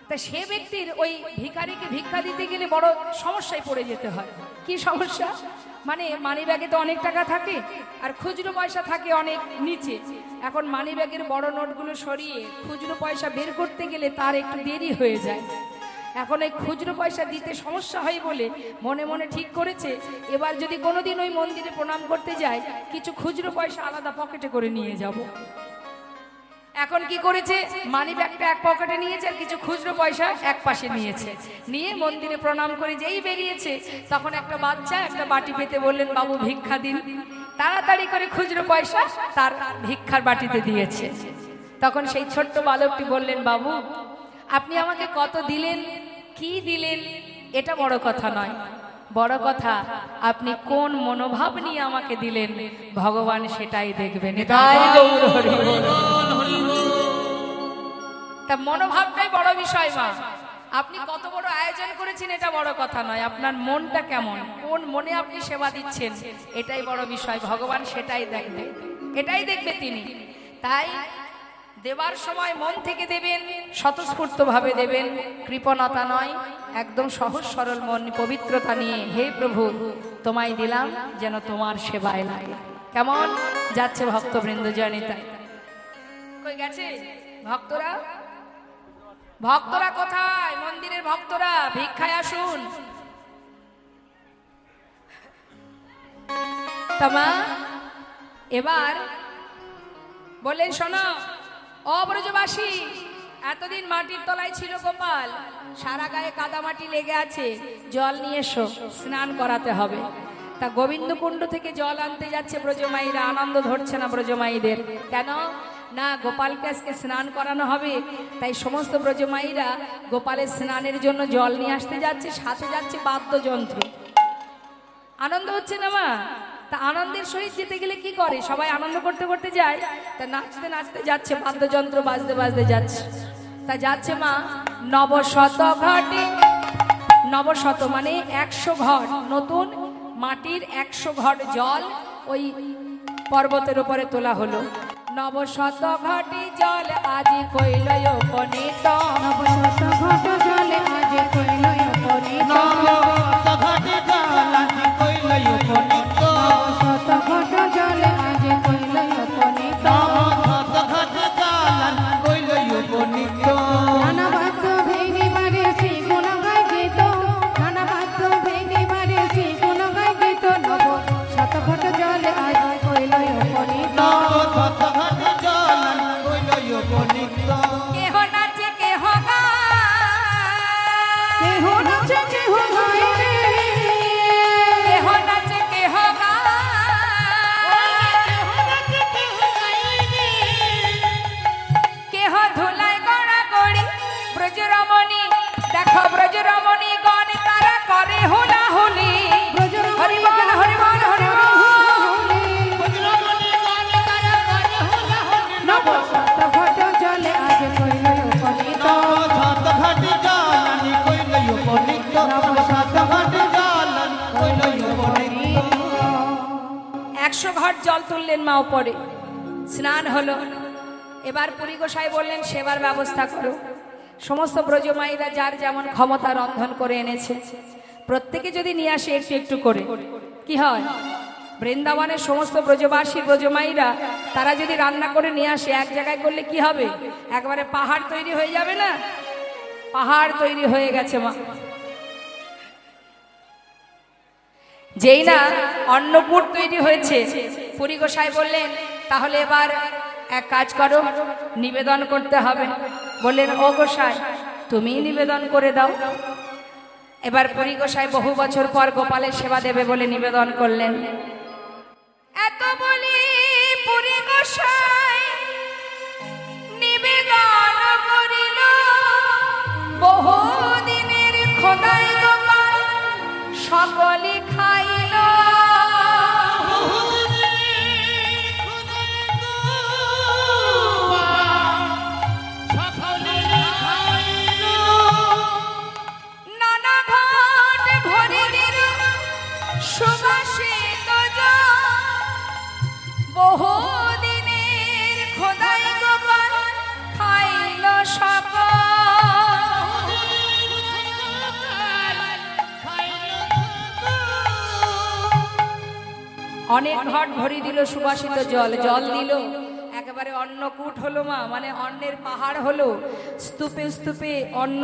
তা সে ব্যক্তির ওই ভিখারিকে ভিক্ষা দিতে গেলে বড় সমস্যায় পড়ে যেতে হয়। কি সমস্যা? মানে মানিব্যাগে তো অনেক টাকা থাকে, আর খুচরো পয়সা থাকে অনেক নিচে। এখন মানিব্যাগের বড় নোটগুলো সরিয়ে খুচরো পয়সা বের করতে গেলে তার একটু দেরি হয়ে যায়। এখন এই খুচরো পয়সা দিতে সমস্যা হয় বলে মনে মনে ঠিক করেছে, এবার যদি কোনোদিন ওই মন্দিরে প্রণাম করতে যায়, কিছু খুচরো পয়সা আলাদা পকেটে করে নিয়ে যাব। এখন কি করেছে, মানি ব্যাগটা এক পকেটে নিয়েছে, আর কিছু খুচরো পয়সা এক পাশে নিয়েছে। নিয়ে মন্দিরে প্রণাম করে যেই বেরিয়েছে, তখন একটা বাচ্চা একটা বাটি পেতে বললেন, বাবু ভিক্ষা দিন। তাড়াতাড়ি করে খুচরো পয়সা তার ভিক্ষার বাটিতে দিয়েছে। তখন সেই ছোট্ট বালকটি বললেন, বাবু আপনি আমাকে কত দিলেন, কি দিলেন, এটা বড় কথা নয়, বড় কথা আপনি কোন মনোভাব নিয়ে আমাকে দিলেন, ভগবান সেটাই দেখবেন। এটাই গৌর হরি বল। তা মনোভাবটাই বড় বিষয় মা। আপনি কত বড় আয়োজন করেছেন এটা বড় কথা নয়, আপনার মনটা কেমন, কোন মনে আপনি সেবা দিচ্ছেন, এটাই বড় বিষয়। ভগবান সেটাই দেখবে, এটাই দেখবে তিনি। তাই দেবার সময় মন থেকে দেবেন, স্বতঃস্ফূর্ত ভাবে দেবেন, কৃপণতা নয়, একদম সহজ সরল মন, পবিত্রতা নিয়ে, হে প্রভু তোমায় দিলাম যেন তোমার সেবায় লাগে। কেমন যাচ্ছে ভক্তবৃন্দ জানিতা? কই গেছে ভক্তরা? ভক্তরা কোথায়? মন্দিরের ভক্তরা ভিক্ষায় আসুন। তামা এবার বললেন, শোনো অব্রজবাসী, এতদিন মাটির তলায় ছিল গোপাল, সারা গায়ে কাদামাটি লেগে আছে, জল নিয়ে এসো, স্নান করাতে হবে। তা গোবিন্দকুণ্ড থেকে জল আনতে যাচ্ছে ব্রজমাইরা, আনন্দ ধরছে না ব্রজমাইদের। কেন না? গোপালকে আজকে স্নান করানো হবে। তাই সমস্ত ব্রজমাইরা গোপালের স্নানের জন্য জল নিয়ে আসতে যাচ্ছে, সাথে যাচ্ছে বাদ্যযন্ত্র। আনন্দ হচ্ছে না মা? তা আনন্দের সহিত যেতে গেলে কি করে, সবাই আনন্দ করতে করতে যায়। তা নাচতে নাচতে যাচ্ছে, বাদ্যযন্ত্র বাজতে বাজতে যাচ্ছে। তা যাচ্ছে মা, নবশত ঘটে নবশত মানে 100 ঘট নতুন মাটির 100 ঘট জল ওই পর্বতের উপরে তোলা হলো। নবশত ঘটি জল আজি কইল উপনীত, নবশত ঘট জলে আজ কইল উপনীত, নবশত ঘটি জল আজি কইল উপনীত, নবশত ঘট জলে আজ কইল উপনীত, নবশত ঘটি জল আজি কইল উপনীত। নানা বাদ্য ভেঙে মারে শ্রী গুণ গাই গীত, নানা বাদ্য ভেঙে মারে শ্রী গুণ গাই গীত, নবশত ঘট জলে আজ কইল উপনীত, নবশত ঘটি জল আজি কইল উপনীত। কেহ নাচে কেহ গায়, কেহ নাচে কেহ গায় রে, কেহ নাচে কেহ কেহ ধুলায় গড়া গড়ি ব্রজরমণী, দেখো ব্রজরমণী গণ তারা করে হুলা হুলি। হরি বল হরি বল হরি বল। বজ্রমণি গান তারা করে হুলা হুলি। নবশত ঘট জলে আজ কইল উপনীত, নবশত ঘটি জল আজি কইল উপনীত, নবশত ঘটি জল আজি কইল উপনীত। 100 ঘট জল তুললেন মা উপরে, স্নান হলো। এবার পুরী গোসাই বললেন সেবার ব্যবস্থা করো। সমস্ত ব্রজমাইরা যার যেমন ক্ষমতা রন্ধন করে এনেছে, প্রত্যেকে যদি নিয়ে আসে একটু একটু করে, কি হয়? বৃন্দাবনের সমস্ত ব্রজবাসী ব্রজমাইরা তারা যদি রান্না করে নিয়ে আসে, এক জায়গায় করলে কি হবে? একবারে পাহাড় তৈরি হয়ে যাবে না? পাহাড় তৈরি হয়ে গেছে মা। যেই না অন্নকূট তৈরি হয়েছে, পুরী গোসাই বললেন তাহলে এবার এক কাজ করো, নিবেদন করতে হবে। বললেন ও গোসাই তুমি নিবেদন করে দাও। এবার পুরী গোসাই বহু বছর পর গোপালের সেবা দেবে বলে নিবেদন করলেন। এত বলি পুরী গোসাই নিবেদন করিল, বহু দিনের খোদাই গোপাল সকলে খাইল। নানা ঘট ভরে দিল সুবাসিত জল, বহু দিনের খোদাই গোপাল খাইল সকল। অনেক ঘট ভরি দিল সুবাসিত জল, জল দিল একেবারে অন্নকূট হলো মা, মানে অন্নের পাহাড় হলো। স্তূপে স্তূপে অন্ন,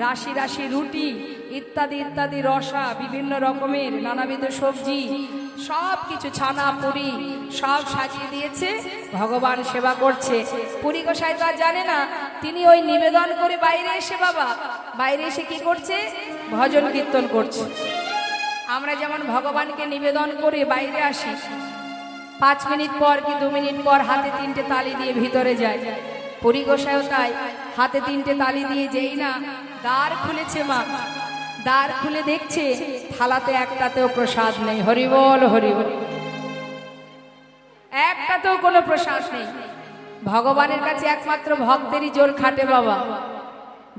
রাশি রাশি রুটি ইত্যাদি ইত্যাদি রসা, বিভিন্ন রকমের নানাবিধ সবজি, সব কিছু ছানা পুরি সব সাজিয়ে দিয়েছে। ভগবান সেবা করছে। পুরী গোসাই তো আর জানে না, তিনি ওই নিবেদন করে বাইরে এসে বাবা বাইরে এসে কি করছে? ভজন কীর্তন করছে। আমরা যেমন ভগবানকে নিবেদন করে বাইরে আসি, 5 মিনিট পর কি 2 মিনিট পর হাতে 3টে তালি দিয়ে ভিতরে যায়, পুরী গোসাইও তাই হাতে 3টে তালি দিয়ে যেই না দ্বার খুলেছে মা, দ্বার খুলে দেখছে থালাতে একটাতেও প্রসাদ নেই। হরি বল হরি বল। একটাতেও কোনো প্রসাদ নেই। ভগবানের কাছে একমাত্র ভক্তেরই জোর খাটে বাবা।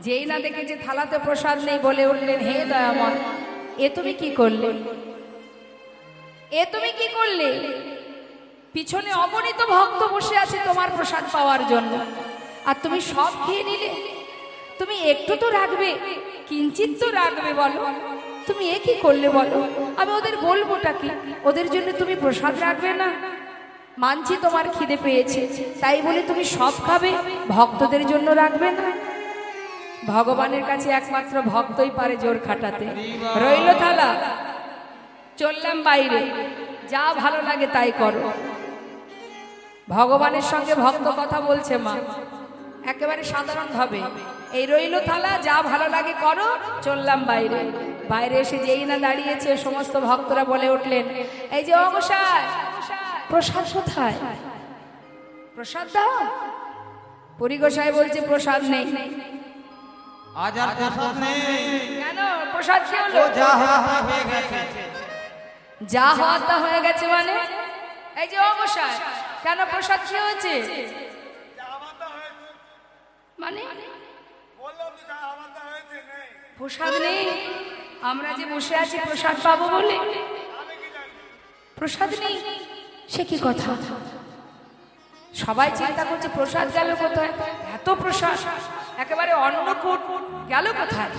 যেই না দেখেছে থালাতে প্রসাদ নেই, বলে উঠলেন হে দয়াময়, এ তুমি কি করলে? এ তুমি কি করলে? পিছনে অগণিত ভক্ত বসে আছে তোমার প্রসাদ পাওয়ার জন্য, আর তুমি সব খেয়ে নিলে। তুমি একটু তো রাখবে, কিঞ্চিত তো রাখবে, বলো তুমি এ কি করলে বলো? আমি ওদের বলবোটা কি? ওদের জন্য তুমি প্রসাদ রাখবে না? মানছি তোমার খিদে পেয়েছে, তাই বলে তুমি সব খাবে, ভক্তদের জন্য রাখবে না? ভগবানের কাছে একমাত্র ভক্তই পারে জোর খাটাতে। রইল থালা, চললাম বাইরে, যা ভালো লাগে তাই করো। ভগবানের সঙ্গে ভক্ত কথা বলছে মা, একেবারে সাধারণ ভাবে, এই রইল থালা, যা ভালো লাগে করো, চললাম বাইরে। বাইরে এসে যেই না দাঁড়িয়েছে, সমস্ত ভক্তরা বলে উঠলেন এই যে অবসায়, প্রসাদ কোথায়? প্রসাদ দাও। পুরী গোসাই বলছে প্রসাদ নেই। আজ আর প্রসাদ নেই। কেন? প্রসাদ কি হলো? যা হয়ে গেছে। যা হওয়া তা হয়ে গেছে মানে? এই যে অবসায়, কেন প্রসাদ কি হয়েছে? মানে প্রসাদ নেই? আমরা যে বসে আছি প্রসাদ পাবো বলে প্রসাদ নেই, সে কি কথা? সবাই চিন্তা করছে প্রসাদ গেল কোথায়, এত প্রসাদ একেবারে অন্নকূট গেল কোথায়?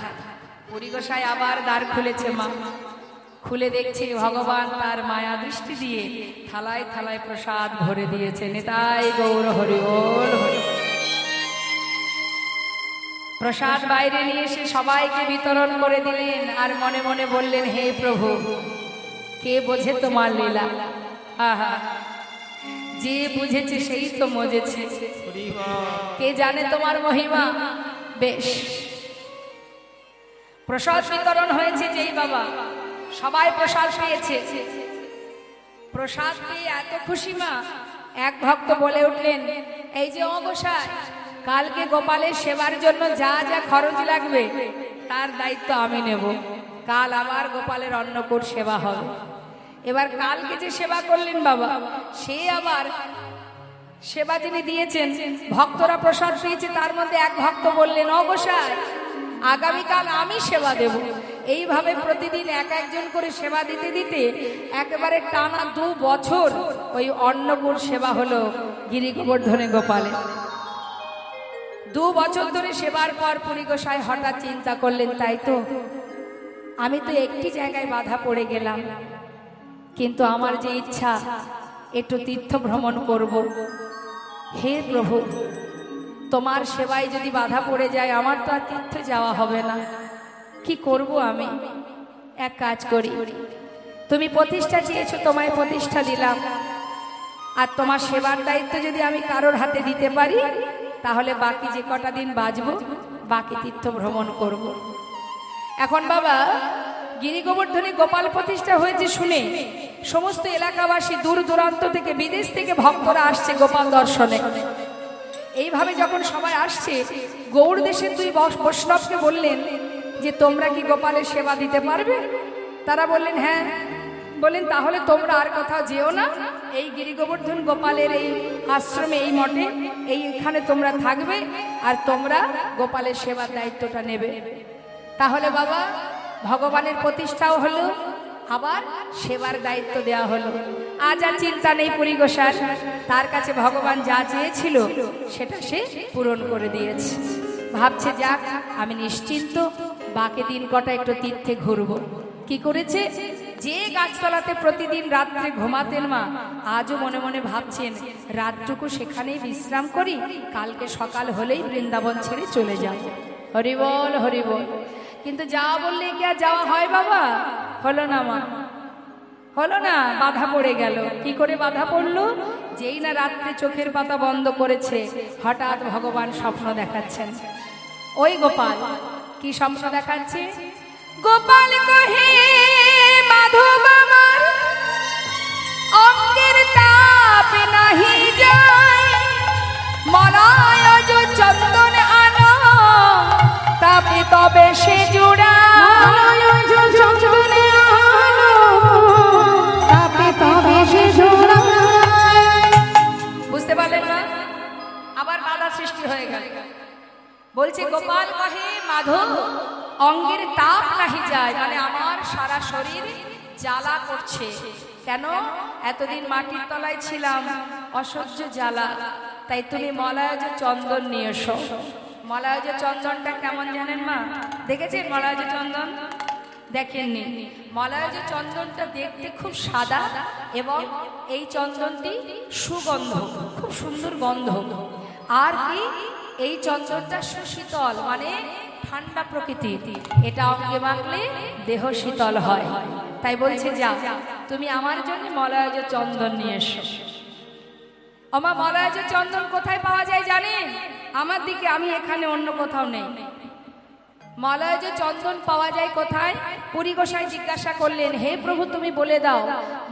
পরিগোসাই আবার দ্বার খুলেছে মা, খুলে দেখছে ভগবান তার মায়া দৃষ্টি দিয়ে থালায় থালায় প্রসাদ ভরে দিয়েছে। নিতাই গৌর হরি বল হরি। প্রসাদ বাইরে নিয়ে এসে সবাইকে বিতরণ করে দিলেন আর মনে মনে বললেন, হে প্রভু, কে বোঝে তোমার লীলা? আহা, যে বুঝেছে সেই তো মজেছে। কে জানে তোমার মহিমা? বেশ, প্রসাদ বিতরণ হয়েছে যেই বাবা, সবাই প্রসাদ পেয়েছে। প্রসাদ পেয়ে এত খুশি মা, এক ভক্ত বলে উঠলেন, এই যে ও গোসাই, কালকে গোপালের সেবার জন্য যা যা খরচ লাগবে তার দায়িত্ব আমি নেব। কাল আবার গোপালের অন্নকূট সেবা হবে। এবার কালকে যে সেবা করলেন বাবা, সে আবার সেবা যিনি দিয়েছেন, ভক্তরা প্রসাদ পেয়েছে, তার মধ্যে এক ভক্ত বললেন, ও গোসাই, আগামীকাল আমি সেবা দেব। এইভাবে প্রতিদিন এক একজন করে সেবা দিতে দিতে একেবারে টানা 2 বছর ওই অন্নকূট সেবা হলো গিরি গোবর্ধনে গোপালে। 2 বছর ধরে সেবার পর পুরী গোসাই হঠাৎ চিন্তা করলেন, তাই তো, আমি তো একটি জায়গায় বাধা পড়ে গেলাম, কিন্তু আমার যে ইচ্ছা একটু তীর্থ ভ্রমণ করব। হে প্রভু, তোমার সেবায় যদি বাধা পড়ে যায়, আমার তো আর তীর্থ যাওয়া হবে না, কি করব আমি? এক কাজ করি, তুমি প্রতিষ্ঠা চেয়েছো, তোমায় প্রতিষ্ঠা দিলাম, আর তোমার সেবার দায়িত্ব যদি আমি কারোর হাতে দিতে পারি, তাহলে বাকি যে কটা দিন বাঁচবো বাকি তীর্থ ভ্রমণ করব। এখন বাবা, গিরি গোবর্ধনে গোপাল প্রতিষ্ঠা হয়েছে শুনে সমস্ত এলাকাবাসী দূর দূরান্ত থেকে, বিদেশ থেকে ভক্তরা আসছে গোপাল দর্শনে। এইভাবে যখন সবাই আসছে, গৌড় দেশের 2 বৈষ্ণবকে বললেন যে তোমরা কি গোপালের সেবা দিতে পারবে? তারা বললেন হ্যাঁ। বললেন তাহলে তোমরা আর কোথাও যেও না, এই গিরি গোবর্ধন গোপালের এই আশ্রমে, এই মঠে, এইখানে তোমরা থাকবে, আর তোমরা গোপালের সেবার দায়িত্বটা নেবে। তাহলে বাবা, ভগবানের প্রতিষ্ঠাও হলো, আবার সেবার দায়িত্ব দেওয়া হলো। আজ আর চিন্তা নেই পুরী গোসাই, তার কাছে ভগবান যা চেয়েছিল সেটা সে পূরণ করে দিয়েছে। ভাবছে যাক, আমি নিশ্চিন্ত, বাকি দিন কটা একটু তীর্থে ঘুরবো। কি করেছে? যে গাছতলাতে প্রতিদিন রাত্রে ঘুমাতেন মা, আজও মনে মনে ভাবছেন রাতটুকু সেখানেই বিশ্রাম করি, কালকে সকাল হলেই বৃন্দাবন ছেড়ে চলে যাব। হরিবল হরিবল। কিন্তু যাওয়া বললে কি আর যাওয়া হয় বাবা? হলো না মা, হলো না, বাধা পড়ে গেল। কি করে বাধা পড়লো? যেই না রাত্রে চোখের পাতা বন্ধ করেছে, হঠাৎ ভগবান স্বপ্ন দেখাচ্ছেন। ওই গোপাল কি স্বপ্ন দেখাচ্ছে? গোপাল কহে মাধব আমার অঙ্গের তাপ নাহি যায়, মলায় যে চন্দন আনো তাপে তবে সে জুড়া। বুঝতে পারলেন না? আবার বাধা সৃষ্টি হয়ে গেল। বলছে গোপাল কহে মাধব অঙ্গের তাপ নাহি যায়, মানে আমার সারা শরীর জ্বালা করছে। কেন? এতদিন মাটির তলায় ছিলাম, অসহ্য জ্বালা, তাই তুমি মলায়জ চন্দন নিয়ে এসো। মলায়জ চন্দনটা কেমন জানেন মা? দেখেছেন মলায়জ চন্দন? দেখেননি? মলায়জ চন্দনটা দেখতে খুব সাদা, এবং এই চন্দনটি সুগন্ধ, খুব সুন্দর গন্ধ। আর কি, এই চন্দনটা সুশীতল, মানে ঠান্ডা প্রকৃতির। এটা অঙ্গে মাখলে দেহ শীতল হয়। তাই বলছে যা, তুমি আমার জন্য মলায়জ চন্দন নিয়ে এসো। আমার মলায়জ চন্দন কোথায় পাওয়া যায় জানেন? আমার দিকে, আমি এখানে, অন্য কোথাও নেই। মলায়জ চন্দন পাওয়া যায় কোথায়? পুরী গোসাই জিজ্ঞাসা করলেন, হে প্রভু তুমি বলে দাও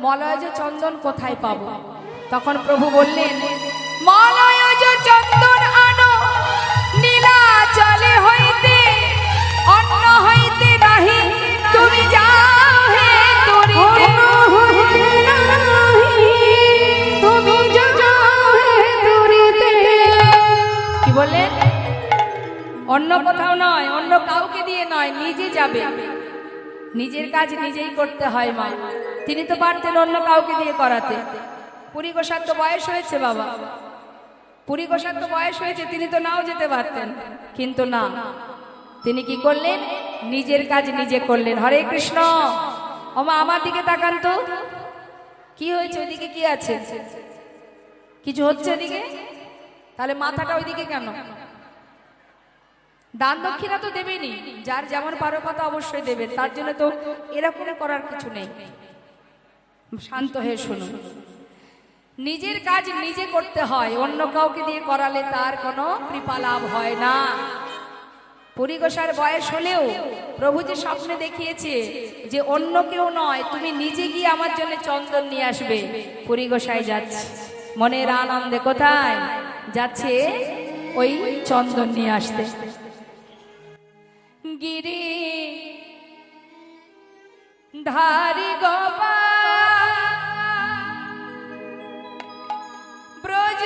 মলায়জ চন্দন কোথায় পাবো? তখন প্রভু বললেন, মলায়জ চন্দন আনো নীলাচলে হইতে, অন্য হইতে নাহি তুমি যাও হে তরিতে। কি বললেন? অন্য কোথাও নয়, অন্য কাউকে দিয়ে নয়, নিজে যাবে। নিজের কাজ নিজেই করতে হয় মা। তিনি তো পারতেন অন্য কাউকে দিয়ে করাতে। পুরী গোসার তো বয়স হয়েছে বাবা, পুরী গোসার তো বয়স হয়েছে, তিনি তো নাও যেতে পারতেন, কিন্তু না, তিনি কি করলেন? নিজের কাজ নিজে করলেন। হরে কৃষ্ণ। ওমা আমার দিকে তাকান তো, কি হয়েছে? ওইদিকে কি আছে? কিছু হচ্ছে ওইদিকে? তাহলে মাথাটা ওইদিকে কেন? দান দক্ষিণা তো দেবেনি, যার যেমন পারকতা অবশ্যই দেবে, তার জন্য তো এরকম করার কিছু নেই। শান্ত হয়ে শুনুন, নিজের কাজ নিজে করতে হয়, অন্য কাউকে দিয়ে করালে তার কোনো কৃপা লাভ হয় না। পুরী গোসার বয়স হলেও প্রভু যে স্বপ্নে দেখিয়েছে যে অন্য কেউ নয়, তুমি নিজে গিয়ে আমার জন্য চন্দন নিয়ে আসবে। পুরী গোসাই যাচ্ছে মনের আনন্দে। কোথায় যাচ্ছে? ওই চন্দন নিয়ে আসতে। গিরি ধারি গোপা ব্রজ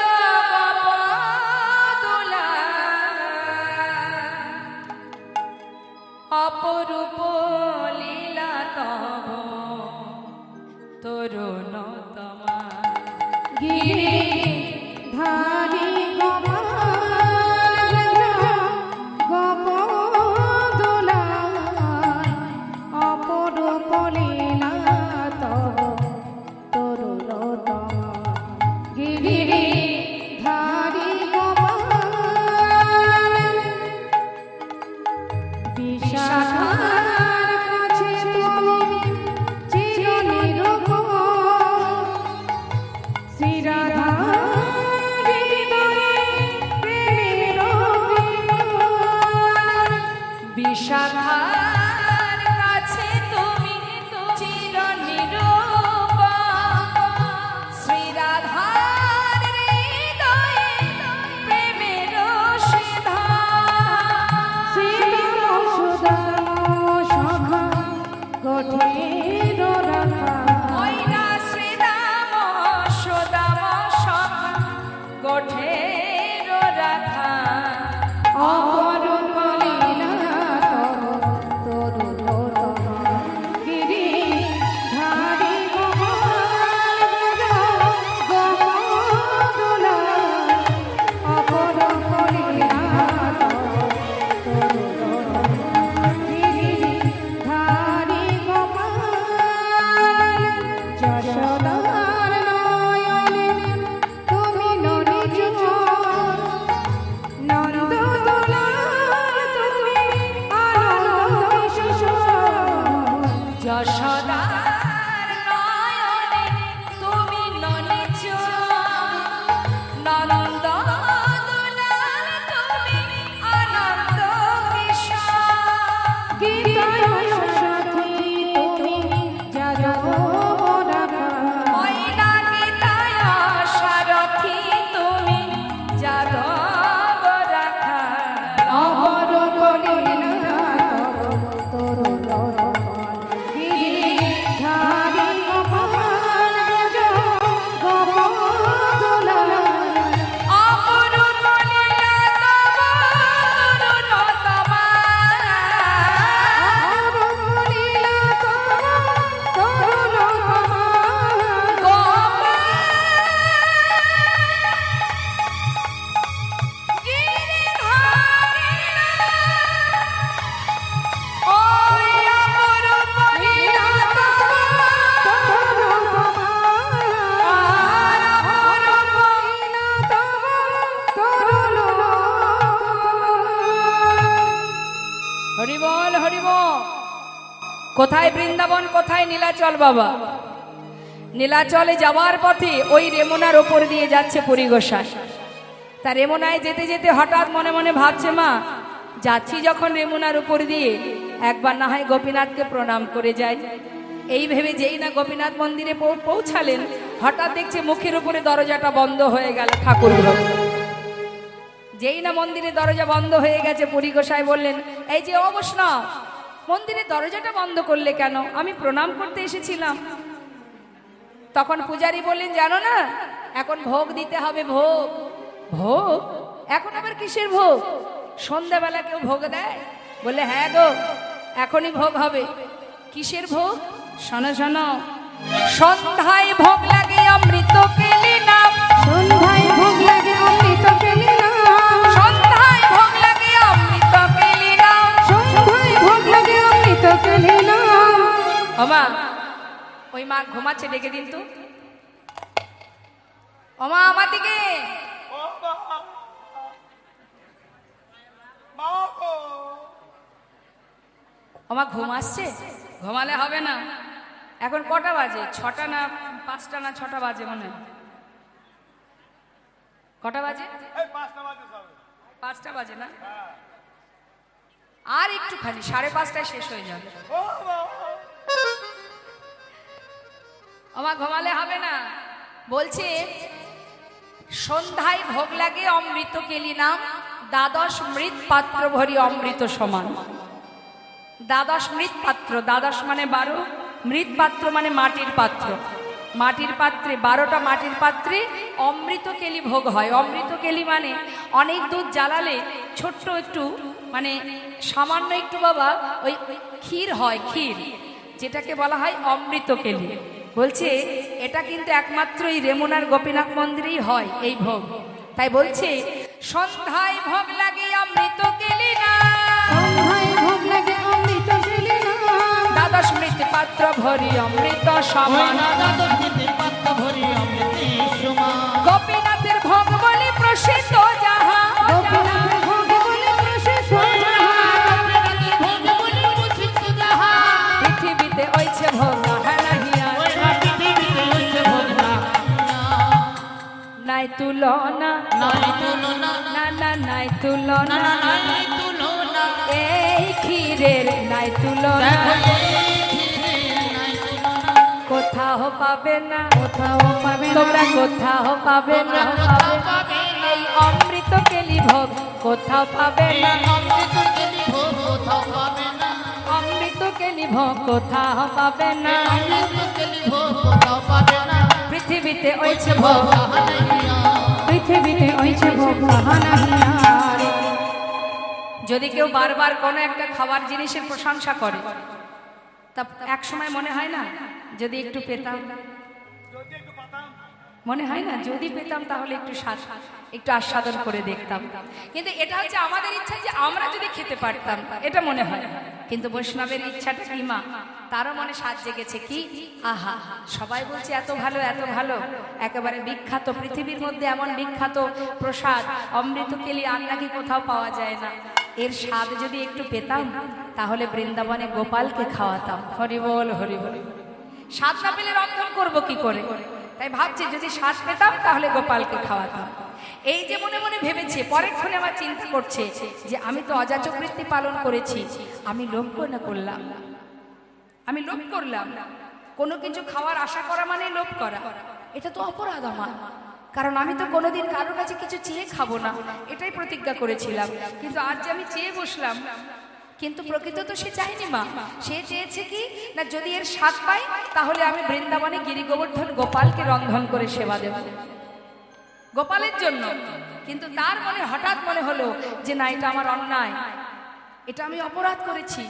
গোপদোলা অপরূপ লীলা তব তরুণ তমা। গিরি ধারি গোপদোলা অপরূপ লীলা তব তরুণতম। গিরি ধারি বিশাখার কাছে তুমি চিরনিরূপ। শ্রীরাধার হৃদয়ে প্রেমের বিমান। বিশাখার কাছে তুমি চিরনিরূপ। শ্রীরাধার হৃদয়ে প্রেমের সিধান। শ্রীরাম সুদাম সখা কঠিন রাখা। ওই না শ্রীরাম সুদাম সখা কঠের রাখা। অপরূপ লীলা তব তরুণতম। গিরি ধারি গোপদোলা অপরূপ লীলা তব তরুণতম। গিরি ধারি গোপাল যশোদার নয়নে তুমি ননিজ। যশোদার নয়নে তুমি ননিজ। নন্দ দুলাল তুমি আনন্দ কিশোর। ওই না গীতায় সারথি তুমি যাদব রাখা। অপরূপ লীলা তব তরুণতমা। হরিবল হরিবল। কোথায় বৃন্দাবন, কোথায় নীলাচল বাবা? নীলাচলে যাওয়ার পথে ওই রেমুনার ওপর দিয়ে যাচ্ছে পুরী গোসাই। তা রেমুনায় যেতে যেতে হঠাৎ মনে মনে ভাবছে, মা যাচ্ছি যখন রেমুনার উপর দিয়ে, একবার না হয় গোপীনাথকে প্রণাম করে যাই। এই ভেবে যেই না গোপীনাথ মন্দিরে পৌঁছালেন, হঠাৎ দেখছে মুখের উপরে দরজাটা বন্ধ হয়ে গেল ঠাকুর ঘর। যেই না মন্দিরে দরজা বন্ধ হয়ে গেছে, পুরী গোসাই বললেন, এই যে ও বৈষ্ণব, মন্দিরের দরজাটা বন্ধ করলে কেন? আমি প্রণাম করতে এসেছিলাম। তখন পূজারী বললেন, জানো না এখন ভোগ দিতে হবে। ভোগ? ভোগ? এখন আবার কিসের ভোগ? সন্ধ্যাবেলা কেউ ভোগ দেয়? বলে হ্যাঁ গো, এখনই ভোগ হবে। কিসের ভোগ? শোনো শোনো, সন্ধ্যায় ভোগ লাগে অমৃত কেলি নাম, সন্ধ্যায় ভোগ লাগে অমৃত কেলি নাম, সন্ধ্যায় ভোগ লাগে অমৃত কেলি নাম, সন্ধ্যায় ভোগ লাগে অমৃত কেলি নাম। ওমা, ওই মা ঘুমাচ্ছে, ডেকে দিন তো। ওমা আমার দিকে। ওমা ঘুম আসছে? ঘুমালে হবে না। এখন কটা বাজে? 6টা না 5টা না 6টা বাজে মনে হয়। কটা বাজে? 5টা বাজে না? আর একটুখানি, 5:30টায় শেষ হয়ে যাবে। ওমা ঘুমালে হবে না। বলছে সন্ধ্যায় ভোগ লাগে অমৃত কেলি নাম, দ্বাদশ মৃৎ পাত্র ভরি অমৃত সমান। দ্বাদশ মৃৎ পাত্র, দ্বাদশ মানে 12, মৃৎ পাত্র মানে মাটির পাত্র। মাটির পাত্রে 12টা মাটির পাত্রে অমৃত কেলি ভোগ হয়। অমৃত কেলি মানে অনেক দুধ জ্বালালে ছোট্ট একটু, মানে সামান্য একটু বাবা ওই ক্ষীর হয়, ক্ষীর, যেটাকে বলা হয় অমৃত কেলি। বলছে এটা কিন্তু একমাত্র এই রেমুনার গোপীনাথ মন্দিরেই হয় এই ভোগ। তাই বলছে সন্ধ্যায় ভোগ লাগে অমৃত কেলি না, সন্ধ্যায় ভোগ লাগে অমৃত কেলি নাম, দ্বাদশ মৃৎ পাত্র ভরি অমৃত সমান। গোপীনাথের ভোগ বলে প্রসিদ্ধ যাহা, গোপীনাথের ভোগ বলে প্রসিদ্ধ যাহা, পৃথিবীতে ওইছে ভোগ নাহিয়া, নাই তুলনা, না না নাই তুলনা, এই ক্ষীরের নাই তুলনা, কোথাও পাবে না, কোথাও পাবে না, তোমরা কোথাও পাবে না। এই অমৃত কেলি ভোগ কোথাও পাবে না, অমৃত কেলি ভোগ কোথাও পাবে না। পৃথিবীতে ওইছে ভোগ, পৃথিবীতে ওইছে ভোগ তাহা নাহি আর। যদি কেউ বারবার কোনো একটা খাবার জিনিসের প্রশংসা করে, তা এক সময় মনে হয় না যদি একটু পেতাম, মনে হয় না যদি পেতাম তাহলে একটু একটু আস্বাদন করে দেখতাম। কিন্তু এটা হচ্ছে আমাদের ইচ্ছা যে আমরা যদি খেতে পারতাম, এটা মনে হয়। কিন্তু বৈষ্ণবের ইচ্ছাটা কি মা, তারও মনে স্বাদ জেগেছে কি, আহা সবাই বলছে এত ভালো এত ভালো, একেবারে বিখ্যাত, পৃথিবীর মধ্যে এমন বিখ্যাত প্রসাদ অমৃত কেলি আর নাকি কোথাও পাওয়া যায় না। এর স্বাদ যদি একটু পেতাম তাহলে বৃন্দাবনে গোপালকে খাওয়াতাম। হরি বল হরি বল। স্বাদ না পেলে রন্ধন করবো কি করে? তাই ভাবছি যদি শ্বাস পেতাম তাহলে গোপালকে খাওয়াতাম। এই যে মনে মনে ভেবেছে, পরেক্ষণে আমার চিন্তা করছে যে আমি তো অযাচক বৃত্তি পালন করেছি, আমি লোভ না করলাম, আমি লোভ করলাম। কোনো কিছু খাওয়ার আশা করা মানে লোভ করা, এটা তো অপরাধ আমার। কারণ আমি তো কোনোদিন কারোর কাছে কিছু চেয়ে খাবো না, এটাই প্রতিজ্ঞা করেছিলাম। কিন্তু আজ যে আমি চেয়ে বসলাম, কিন্তু প্রকৃত তো সে চায়নি মা। সে চেয়েছে কি না, যদি এর স্বাদ পাই তাহলে আমি বৃন্দাবনে গিরি গোবর্ধন গোপালকে রন্ধন করে সেবা দেব, গোপালের জন্য। কিন্তু তার মনে হঠাৎ মনে হলো যে না, এটা আমার অন্যায়, এটা আমি অপরাধ করেছি।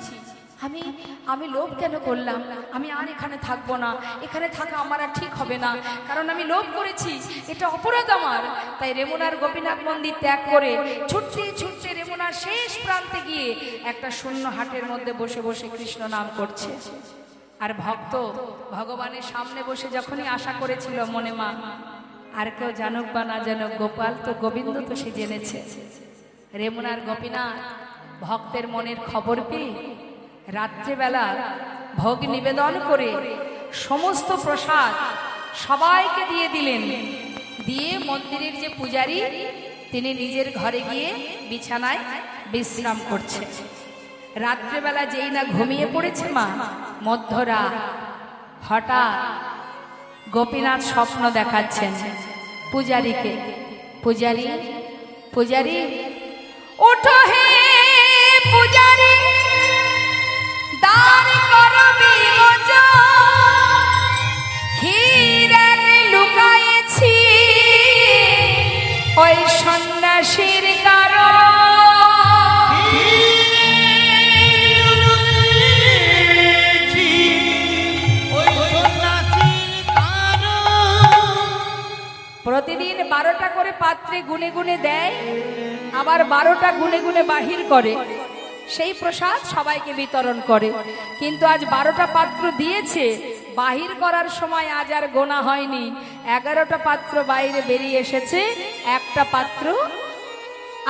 আমি লোভ কেন করলাম? আমি আর এখানে থাকবো না, এখানে থাকা আমার আর ঠিক হবে না, কারণ আমি লোভ করেছি, এটা অপরাধ আমার। তাই রেমুনার গোপীনাথ মন্দির ত্যাগ করে ছুটতে ছুটতে রেমুনার শেষ প্রান্তে গিয়ে একটা শূন্য হাটের মধ্যে বসে বসে কৃষ্ণ নাম করছে। আর ভক্ত ভগবানের সামনে বসে যখনই আশা করেছিল মনে মা, আর কেউ জানুক বা না জানুক, গোপাল তো গোবিন্দ তো সে জেনেছে। রেমুনার গোপীনাথ ভক্তের মনের খবর পেয়ে রাত্রেবেলা ভোগ নিবেদন করে সমস্ত প্রসাদ সবাইকে দিয়ে দিলেন। দিয়ে মন্দিরের যে পূজারী, তিনি নিজের ঘরে গিয়ে বিছানায় বিশ্রাম করছে। রাত্রেবেলা যেই না ঘুমিয়ে পড়েছে মা, মধ্যরাত হঠাৎ গোপীনাথ স্বপ্ন দেখাচ্ছেন পূজারীকে, পূজারী পূজারী ওঠো হে পূজারী, দান করবি মোচন, হীরা লুকায়েছি ওই সন্ন্যাসীর কারণ। পাত্রে গুনে গুনে দেয়, আবার 12টা গুনে গুনে বাহির করে, সেই প্রসাদ সবাইকে বিতরণ করে। কিন্তু আজ 12টা পাত্র দিয়েছে, বাহির করার সময় আজ আর গোনা হয়নি। 11টা পাত্র বাইরে বেরিয়ে এসেছে, একটা পাত্র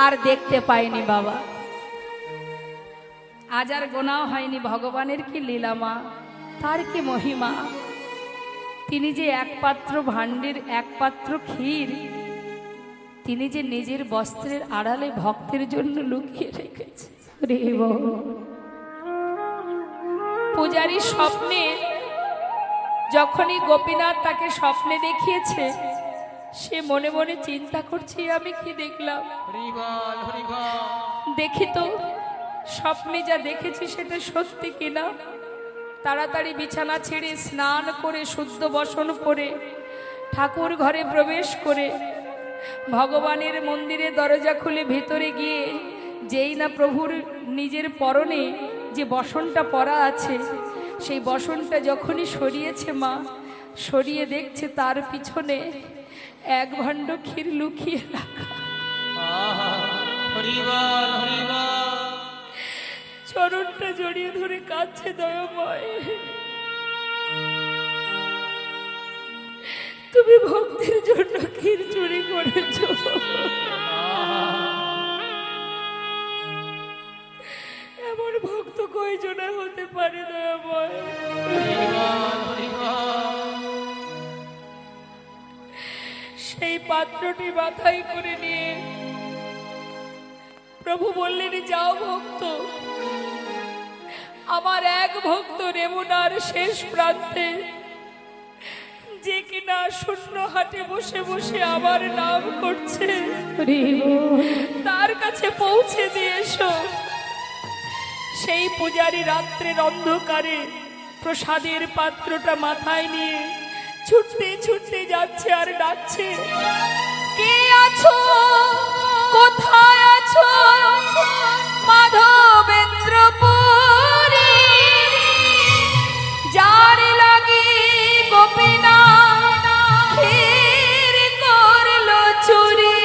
আর দেখতে পায়নি বাবা। আজ আর গোনাও হয়নি। ভগবানের কি লীলা মা, তার কি মহিমা। তিনি যে এক পাত্র ভাণ্ডের এক পাত্র ক্ষীর তিনি যে নিজের বস্ত্রের আড়ালে ভক্তের জন্য লুকিয়ে রেখেছে। পূজারী স্বপ্নে যখনই গোপীনাথ তাকে স্বপ্নে দেখিয়েছে, সে মনে মনে চিন্তা করছে আমি কি দেখলাম। দেখি তো স্বপ্নে যা দেখেছি সেটা সত্যি কিনা। তাড়াতাড়ি বিছানা ছেড়ে স্নান করে শুদ্ধ বসন পরে ঠাকুর ঘরে প্রবেশ করে ভগবানের মন্দিরে দরজা খুলে ভেতরে গিয়ে যেই না প্রভুর নিজের পরনে যে বসনটা পরা আছে, সেই বসনটা যখনই সরিয়েছে মা, সরিয়ে দেখছে তার পিছনে এক ভাণ্ড ক্ষীর লুকিয়ে রাখা। চরণটা জড়িয়ে ধরে কাঁদছে দয়াময়। তুমি ভক্তির জন্য ক্ষীর চুরি করেছ, এমন ভক্ত কয়জনে হতে পারে দয়াময়। সেই পাত্রটি মাথায় করে নিয়ে প্রভু বললেন, যাও ভক্ত, আমার এক ভক্ত রেমুনার শেষ প্রান্তে, যে কিনা শূন্য হাটে বসে বসে আমার নাম করছে, তার কাছে পৌঁছে দিয়ে এসো। সেই পূজারী রাত্রের অন্ধকারে প্রসাদের পাত্রটা মাথায় নিয়ে ছুটতে ছুটতে যাচ্ছে আর ডাকছে, কে আছো, কোথায় আছো মাধবেন্দ্রপুরী, যার লাগি গোপীনাথ ক্ষীর করলো চুরি।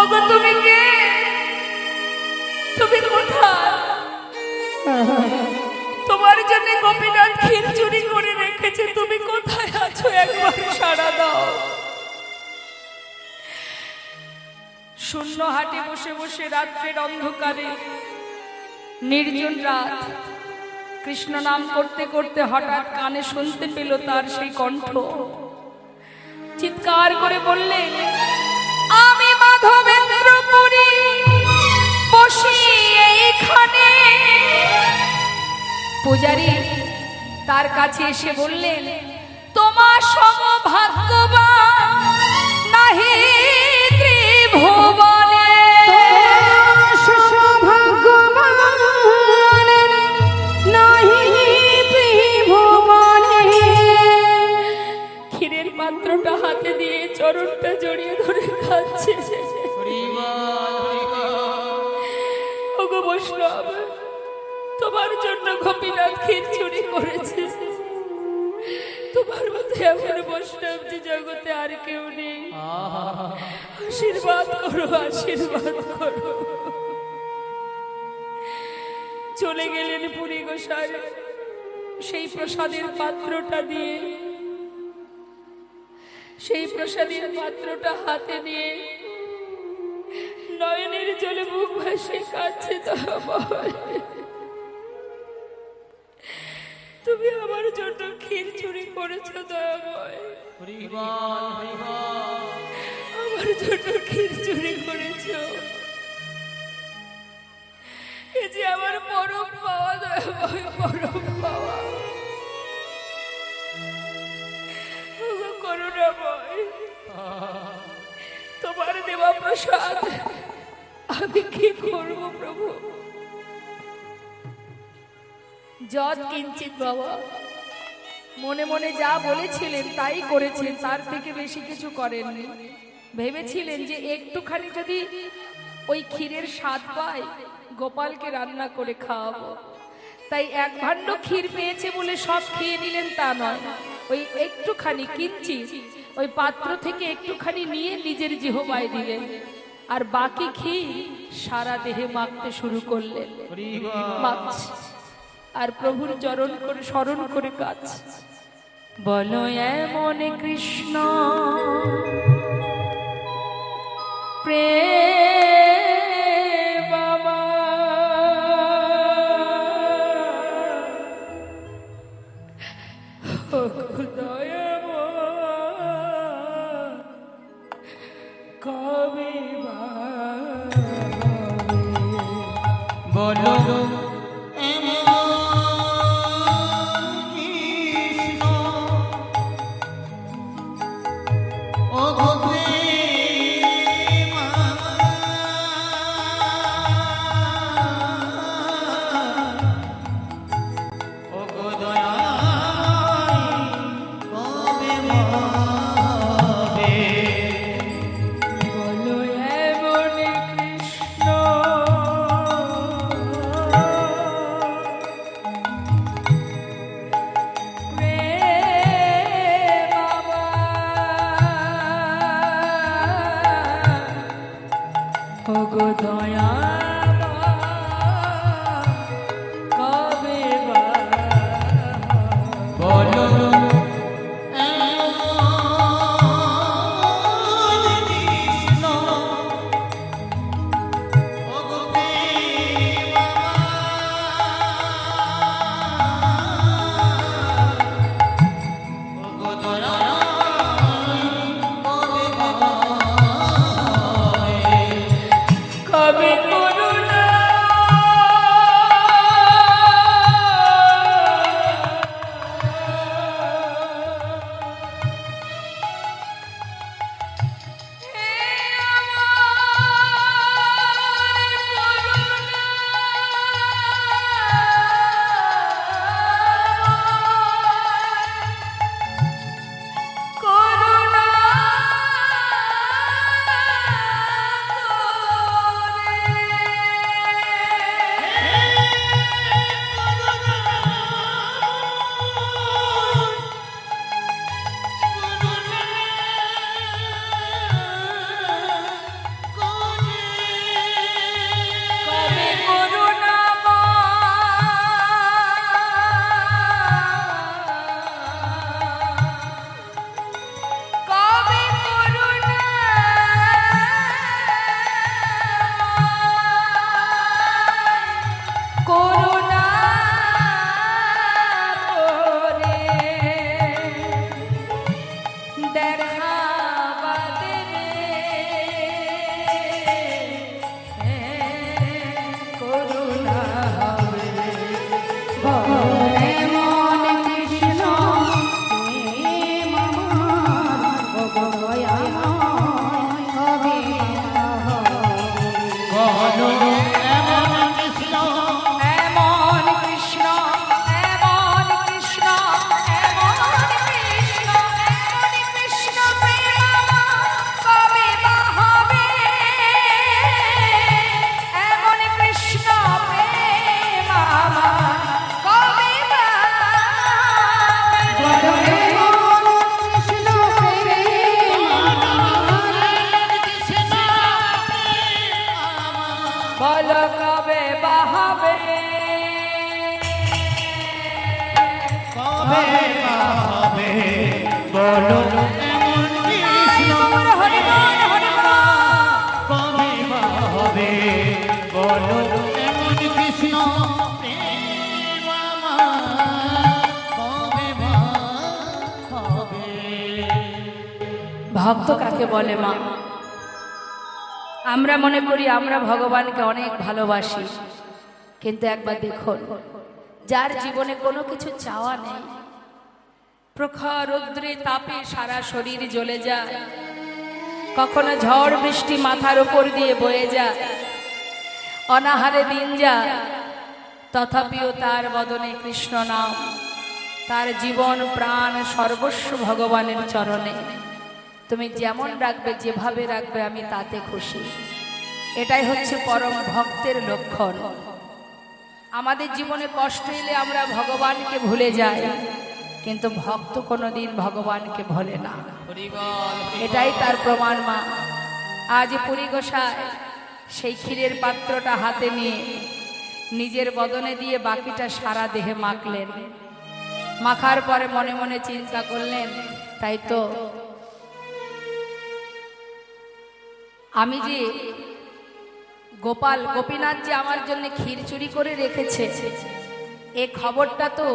ওগো তুমি কে, তুমি কোথায়? তোমার জন্য গোপীনাথ ক্ষীর চুরি করে রেখেছে, তুমি কোথায় আছো একবার সাড়া দাও। শূন্য হাটে বসে বসে রাত্রের অন্ধকারে, নির্জন রাত, কৃষ্ণ নাম করতে করতে হঠাৎ কানে শুনতে পেল তার সেই কণ্ঠ। চিৎকার করে বললেন, আমি মাধবেন্দ্রপুরী বসি এইখানে। পূজারী তার কাছে এসে বললেন, তোমার সম ভাগ্যবান নাহি ত্রিভুবনে। ক্ষীরের পাত্রটা হাতে দিয়ে চরণটা জড়িয়ে ধরে খাচ্ছে। ওগো বৈষ্ণব, তোমার জন্য গোপীনাথ ক্ষীর চুরি করেছে। তোমার মতো এমন বৈষ্ণব যে জগতে আর কেউ নেই। আশীর্বাদ করো, আশীর্বাদ করো। চলে গেলেন পুরী গোসাই সেই প্রসাদের পাত্রটা দিয়ে, সেই প্রসাদের পাত্রটা হাতে নিয়ে নয়নের জলে মুখ ভাসে কাঁদছে। তুমি আমার জন্য ক্ষীর চুরি করেছো দয়াময়, আমার জন্য ক্ষীর চুরি করেছো। এ যে আমার পরম পাওয়া দয়াময়, পরম পাওয়া। করুণাময়, তোমার দেওয়া প্রসাদ আমি কি করব প্রভু? যৎ কিঞ্চিত বাবা, মনে মনে যা বলেছিলেন তাই করেছেন, তার থেকে বেশি কিছু করেননি। ভেবেছিলেন যে একটুখানি যদি ওই ক্ষীরের স্বাদ পাই, গোপালকে রান্না করে খাওয়াবো। তাই এক ভাণ্ড ক্ষীর পেয়েছে বলে সব খেয়ে নিলেন তা নয়, ওই একটুখানি কিঞ্চিত ওই পাত্র থেকে একটুখানি নিয়ে নিজের জিহ্বায় দিলেন, আর বাকি ক্ষীর সারা দেহে মাখতে শুরু করলেন। মাখছে আর প্রভুর চরণ করে স্মরণ করে কাজ। বলো এমন কৃষ্ণ প্রেম কবে বলো ভক্ত কাকে বলে মা? আমরা মনে করি আমরা ভগবানকে অনেক ভালোবাসি, কিন্তু একবার দেখুন, যার জীবনে কোনো কিছু চাওয়া নেই, প্রখর রৌদ্রে তাপে সারা শরীর জ্বলে যায়, কখনো ঝড় বৃষ্টি মাথার উপর দিয়ে বয়ে যায়, অনাহারে দিন যায়, তথাপিও তার বদনে কৃষ্ণ নাম, তার জীবন প্রাণ সর্বস্ব ভগবানের চরণে। তুমি যেমন রাখবে, যেভাবে রাখবে, আমি তাতে খুশি। এটাই হচ্ছে পরম ভক্তের লক্ষণ। আমাদের জীবনে কষ্ট এলে আমরা ভগবানকে ভুলে যাই, কিন্তু ভক্ত কোনোদিন ভগবানকে ভোলে না। এটাই তার প্রমাণ। মা আজ পুরী গোসাই সেই ক্ষীরের পাত্রটা হাতে নিয়ে নিজের বদনে দিয়ে বাকিটা সারা দেহে মাখলেন। মাখার পরে মনে মনে চিন্তা করলেন, তাই তো আমি যে গোপীনাথ যে আমার জন্য ক্ষীর চুরি করে রেখেছে, এ খবরটা তো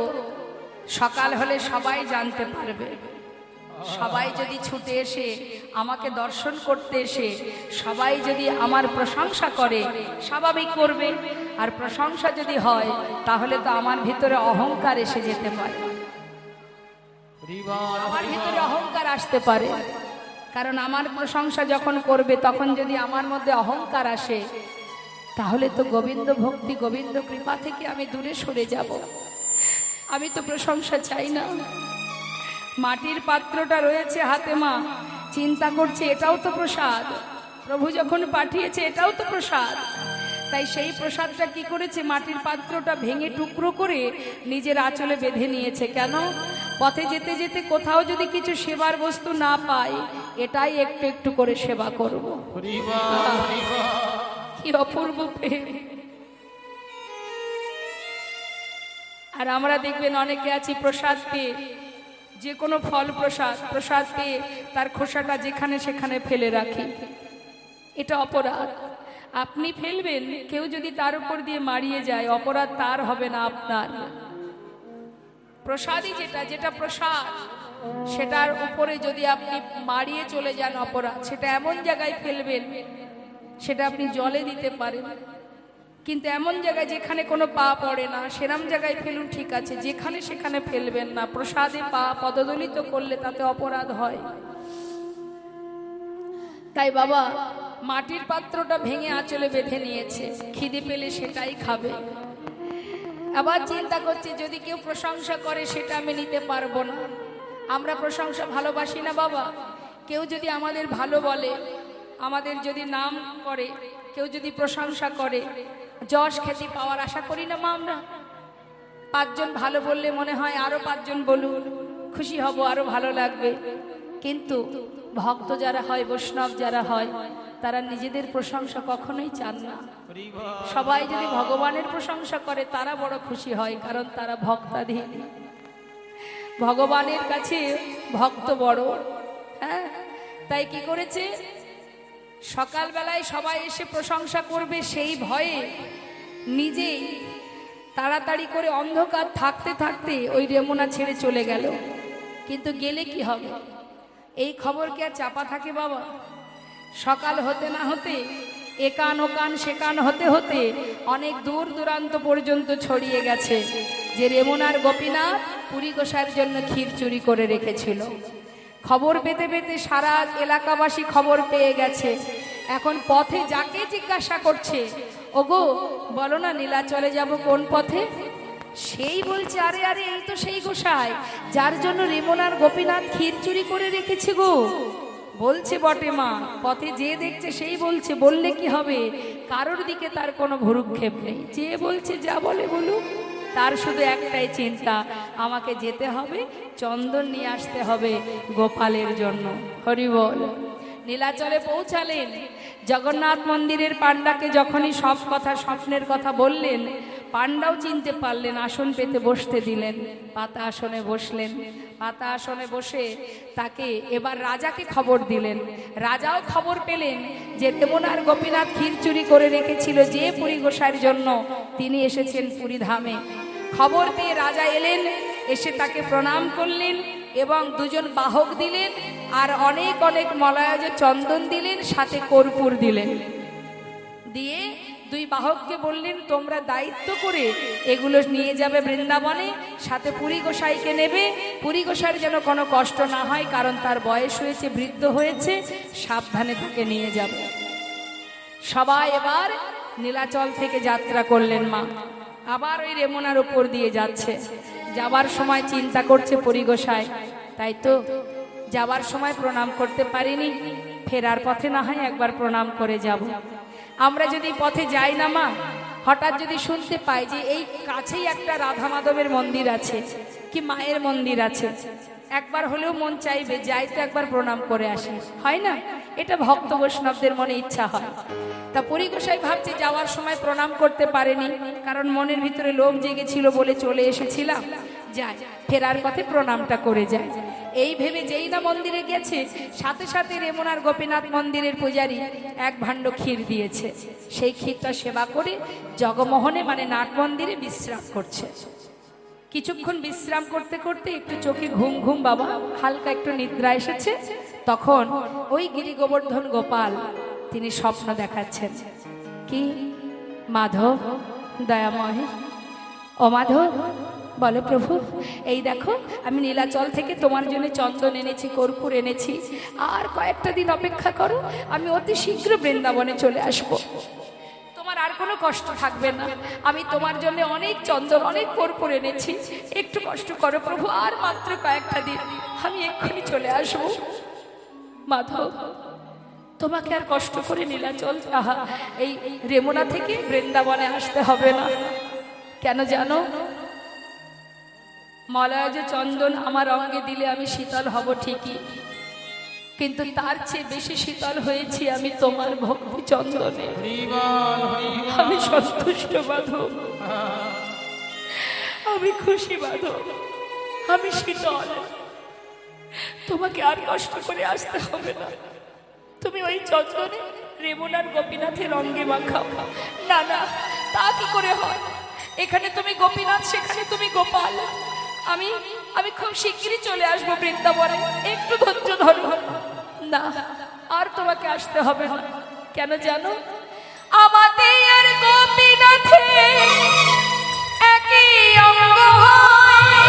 সকাল হলে সবাই জানতে পারবে। সবাই যদি ছুটে এসে আমাকে দর্শন করতে এসে সবাই যদি আমার প্রশংসা করে, স্বাভাবিক করবে। আর প্রশংসা যদি হয় তাহলে তো আমার ভিতরে অহংকার এসে যেতে পারে, আমার ভিতরে অহংকার আসতে পারে। কারণ আমার প্রশংসা যখন করবে তখন যদি আমার মধ্যে অহংকার আসে, তাহলে তো গোবিন্দ ভক্তি গোবিন্দ কৃপা থেকে আমি দূরে সরে যাব। আমি তো প্রশংসা চাই না। মাটির পাত্রটা রয়েছে হাতে, মা চিন্তা করছে এটাও তো প্রসাদ, প্রভু যখন পাঠিয়েছে এটাও তো প্রসাদ। তাই সেই প্রসাদটা কি করেছে, মাটির পাত্রটা ভেঙে টুকরো করে নিজের আঁচলে বেঁধে নিয়েছে। কেন? পথে যেতে যেতে কোথাও যদি কিছু সেবার বস্তু না পাই, এটাই একটু একটু করে সেবা করব। কি অপূর্ব প্রেম। আর আমরা দেখবেন অনেকে আছি প্রসাদ পেয়ে, যে কোনো ফল প্রসাদ পেয়ে তার খোসাটা যেখানে সেখানে ফেলে রাখি। এটা অপরাধ। আপনি ফেলবেন, কেউ যদি তার উপর দিয়ে মারিয়ে যায়, অপরাধ তার হবে না, আপনার। প্রসাদই যেটা প্রসাদ, সেটার উপরে যদি আপনি মারিয়ে চলে যান অপরাধ। সেটা এমন জায়গায় ফেলবেন, সেটা আপনি জলে দিতে পারেন, কিন্তু এমন জায়গায় যেখানে কোনো পা পড়ে না সেরম জায়গায় ফেলুন, ঠিক আছে, যেখানে সেখানে ফেলবেন না। প্রসাদে পা পদদলিত করলে তাতে অপরাধ হয়। তাই বাবা মাটির পাত্রটা ভেঙে আঁচলে বেঁধে নিয়েছে, খিদে পেলে সেটাই খাবে। আবার চিন্তা করছে যদি কেউ প্রশংসা করে সেটা আমি নিতে পারবো না। আমরা প্রশংসা ভালোবাসি না বাবা। কেউ যদি আমাদের ভালো বলে, আমাদের যদি নাম করে, কেউ যদি প্রশংসা করে, যশ খ্যাতি পাওয়ার আশা করি না মা আমরা? 5 জন ভালো বললে মনে হয় আরো 5 জন বলুন, খুশি হব, আরো ভালো লাগবে। কিন্তু ভক্ত যারা হয়, বৈষ্ণব যারা হয়, তারা নিজেদের প্রশংসা কখনোই চান না। সবাই যদি ভগবানের প্রশংসা করে তারা বড় খুশি হয়, কারণ তারা ভক্তাধীন। ভগবানের কাছে ভক্ত বড়। হ্যাঁ, তাই কি করেছে, সকালবেলায় সবাই এসে প্রশংসা করবে সেই ভয়ে নিজেই তাড়াতাড়ি করে অন্ধকার থাকতে থাকতে ওই রেমুনা ছেড়ে চলে গেল। কিন্তু গেলে কি হবে, এই খবর কি আর চাপা থাকে বাবা? সকাল হতে না হতে একান ওকান সেকান হতে হতে অনেক দূর দূরান্ত পর্যন্ত ছড়িয়ে গেছে যে রেমুনার গোপীনাথ পুরী গোসাইয়ের জন্য ক্ষীর চুরি করে রেখেছিল। খবর পেতে পেতে সারা এলাকাবাসী খবর পেয়ে গেছে। এখন পথে যাকে জিজ্ঞাসা করছে, ওগো বলো না নীলাচলে যাব কোন পথে, সেই বলছে আরে আরে এই তো সেই গোসাই যার জন্য রেমুনার গোপীনাথ ক্ষীর চুরি করে রেখেছে গো। বলছে বটে মা, পথে যে দেখছে সেই বলছে, বললে কি হবে, কারোর দিকে তার কোনো ভ্রুক্ষেপ নেই। যে বলছে যা বলে বলুক, তার শুধু একটাই চিন্তা, আমাকে যেতে হবে, চন্দন নিয়ে আসতে হবে গোপালের জন্য। হরি বল। নীলাচলে পৌঁছালেন। জগন্নাথ মন্দিরের পাণ্ডাকে যখনই সব কথা স্বপ্নের কথা বললেন, পাণ্ডাও চিনতে পারলেন, আসন পেতে বসতে দিলেন। পাতা আসনে বসলেন। পাতা আসনে বসে তাকে এবার রাজাকে খবর দিলেন। রাজাও খবর পেলেন যে রেমুনার গোপীনাথ ক্ষীর চুরি করে রেখেছিল যে পুরী গোসাইয়ের জন্য, তিনি এসেছেন পুরী ধামে। খবর পেয়ে রাজা এলেন, এসে তাকে প্রণাম করলেন এবং 2 জন বাহক দিলেন, আর অনেক অনেক মলয়জ চন্দন দিলেন, সাথে কর্পূর দিলেন। দিয়ে 2 বাহককে বললেন তোমরা দায়িত্ব করে এগুলো নিয়ে যাবে বৃন্দাবনে, সাথে পুরী গোসাইকে নেবে। পুরী গোসাইয়ের যেন কোনো কষ্ট না হয়, কারণ তার বয়স হয়েছে, বৃদ্ধ হয়েছে, সাবধানে তাকে নিয়ে যাবে। সবাই এবার নীলাচল থেকে যাত্রা করলেন। মা আবার ওই রেমুনার উপর দিয়ে যাচ্ছে। যাবার সময় চিন্তা করছে পুরী গোসাই, তাই তো যাবার সময় প্রণাম করতে পারিনি, ফেরার পথে না হয় একবার প্রণাম করে যাব। আমরা যদি পথে যাই না মা, হঠাৎ যদি শুনতে পাই যে এই কাছেই একটা রাধা মাধবের মন্দির আছে কি মায়ের মন্দির আছে, একবার হলেও মন চাইবে যাই তো একবার প্রণাম করে আসি, হয় না? এটা ভক্ত বৈষ্ণবদের মনে ইচ্ছা হয়। তা পুরী গোসাই ভাবছে যাওয়ার সময় প্রণাম করতে পারেনি, কারণ মনের ভিতরে লোভ জেগেছিল বলে চলে এসেছিলাম, যাই ফেরার পথে প্রণামটা করে যায়। এই ভেবে যেই না মন্দিরে গেছে, সাথে সাথে রেমুনার গোপীনাথ মন্দিরের পূজারী এক ভাণ্ড ক্ষীর দিয়েছে। সেই ক্ষীরটা সেবা করে জগমোহনে মানে নাট মন্দিরে বিশ্রাম করছে। কিছুক্ষণ বিশ্রাম করতে করতে একটু চোখে ঘুম ঘুম বাবা, হালকা একটু নিদ্রা এসেছে। তখন ওই গিরি গোবর্ধন গোপাল তিনি স্বপ্ন দেখাচ্ছেন। কি মাধব দয়াময়, ও মাধব বলো প্রভু, এই দেখো আমি নীলাচল থেকে তোমার জন্য চন্দন এনেছি, কর্পূর এনেছি, আর কয়েকটা দিন অপেক্ষা করো, আমি অতি শীঘ্র বৃন্দাবনে চলে আসবো, তোমার আর কোনো কষ্ট থাকবে না। আমি তোমার জন্য অনেক চন্দন অনেক কর্পূর এনেছি, একটু কষ্ট করো প্রভু, আর মাত্র কয়েকটা দিন, আমি এক্ষুনি চলে আসবো। মাধব তোমাকে আর কষ্ট করে নীলাচল এই রেমুনা থেকে বৃন্দাবনে আসতে হবে না। কেন জানো? মলয় যে চন্দন আমার অঙ্গে দিলে আমি শীতল হব ঠিকই, কিন্তু তার চেয়ে বেশি শীতল হয়েছি আমি তোমার ভক্তি চন্দনে। আমি সন্তুষ্ট বাধব, আমি খুশি বাধব, আমি শীতল, তোমাকে আর কষ্ট করে আসতে হবে না। তুমি ওই চন্দনে রেমুনার গোপীনাথের অঙ্গে মাখাও। না না, তা কি করে হয়? এখানে তুমি গোপীনাথ, সেখানে তুমি গোপাল। আমি আমি খুব শিগগিরই চলে আসবো বৃন্দাবনে, একটু ধৈর্য ধরো। না, আর তোমাকে আসতে হবে না। কেন জানো? আমাদের গোপীনাথে একই অঙ্গ হয়,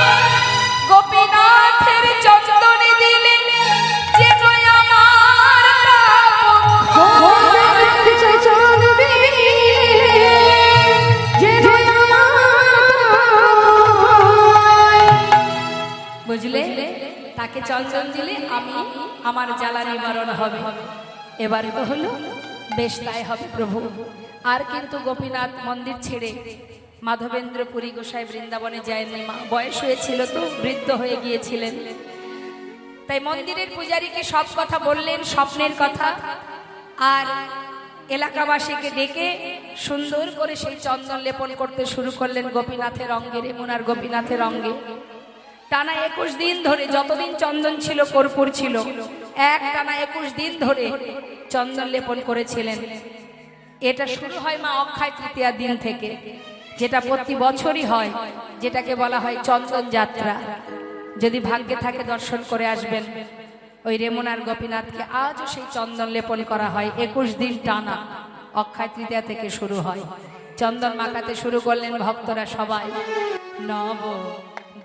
গোপীনাথের চন্দনে দিলে যে নয় আমার বুঝলে? তাকে চন্দন দিলে আমি আমার জ্বালা নিবারণ হবে। এবারে তো হলো, বেশ তাই হবে প্রভু। আর কিন্তু গোপীনাথ মন্দির ছেড়ে মাধবেন্দ্র পুরী গোসাই বৃন্দাবনে যায়নি। মা বয়স হয়েছিল তো, বৃদ্ধ হয়ে গিয়েছিলেন। তাই মন্দিরের পূজারীকে সব কথা বললেন, স্বপ্নের কথা, আর এলাকাবাসীকে ডেকে সুন্দর করে সেই চন্দন লেপন করতে শুরু করলেন গোপীনাথের অঙ্গে, রেমুনার গোপীনাথের অঙ্গে। টানা 21 দিন ধরে, যতদিন চন্দন ছিল কর্পূর ছিল, এক টানা 21 দিন ধরে চন্দন লেপন করেছিলেন। এটা শুরু হয় মা অক্ষয় তৃতীয়ার দিন থেকে, যেটা প্রতি বছরই হয়, যেটাকে বলা হয় চন্দন যাত্রা। যদি ভাগ্যে থাকে দর্শন করে আসবেন ওই রেমুনার গোপীনাথকে। আজও সেই চন্দন লেপন করা হয় 21 দিন টানা, অক্ষয় তৃতীয়া থেকে শুরু হয়। চন্দন মাখাতে শুরু করলেন ভক্তরা সবাই। নব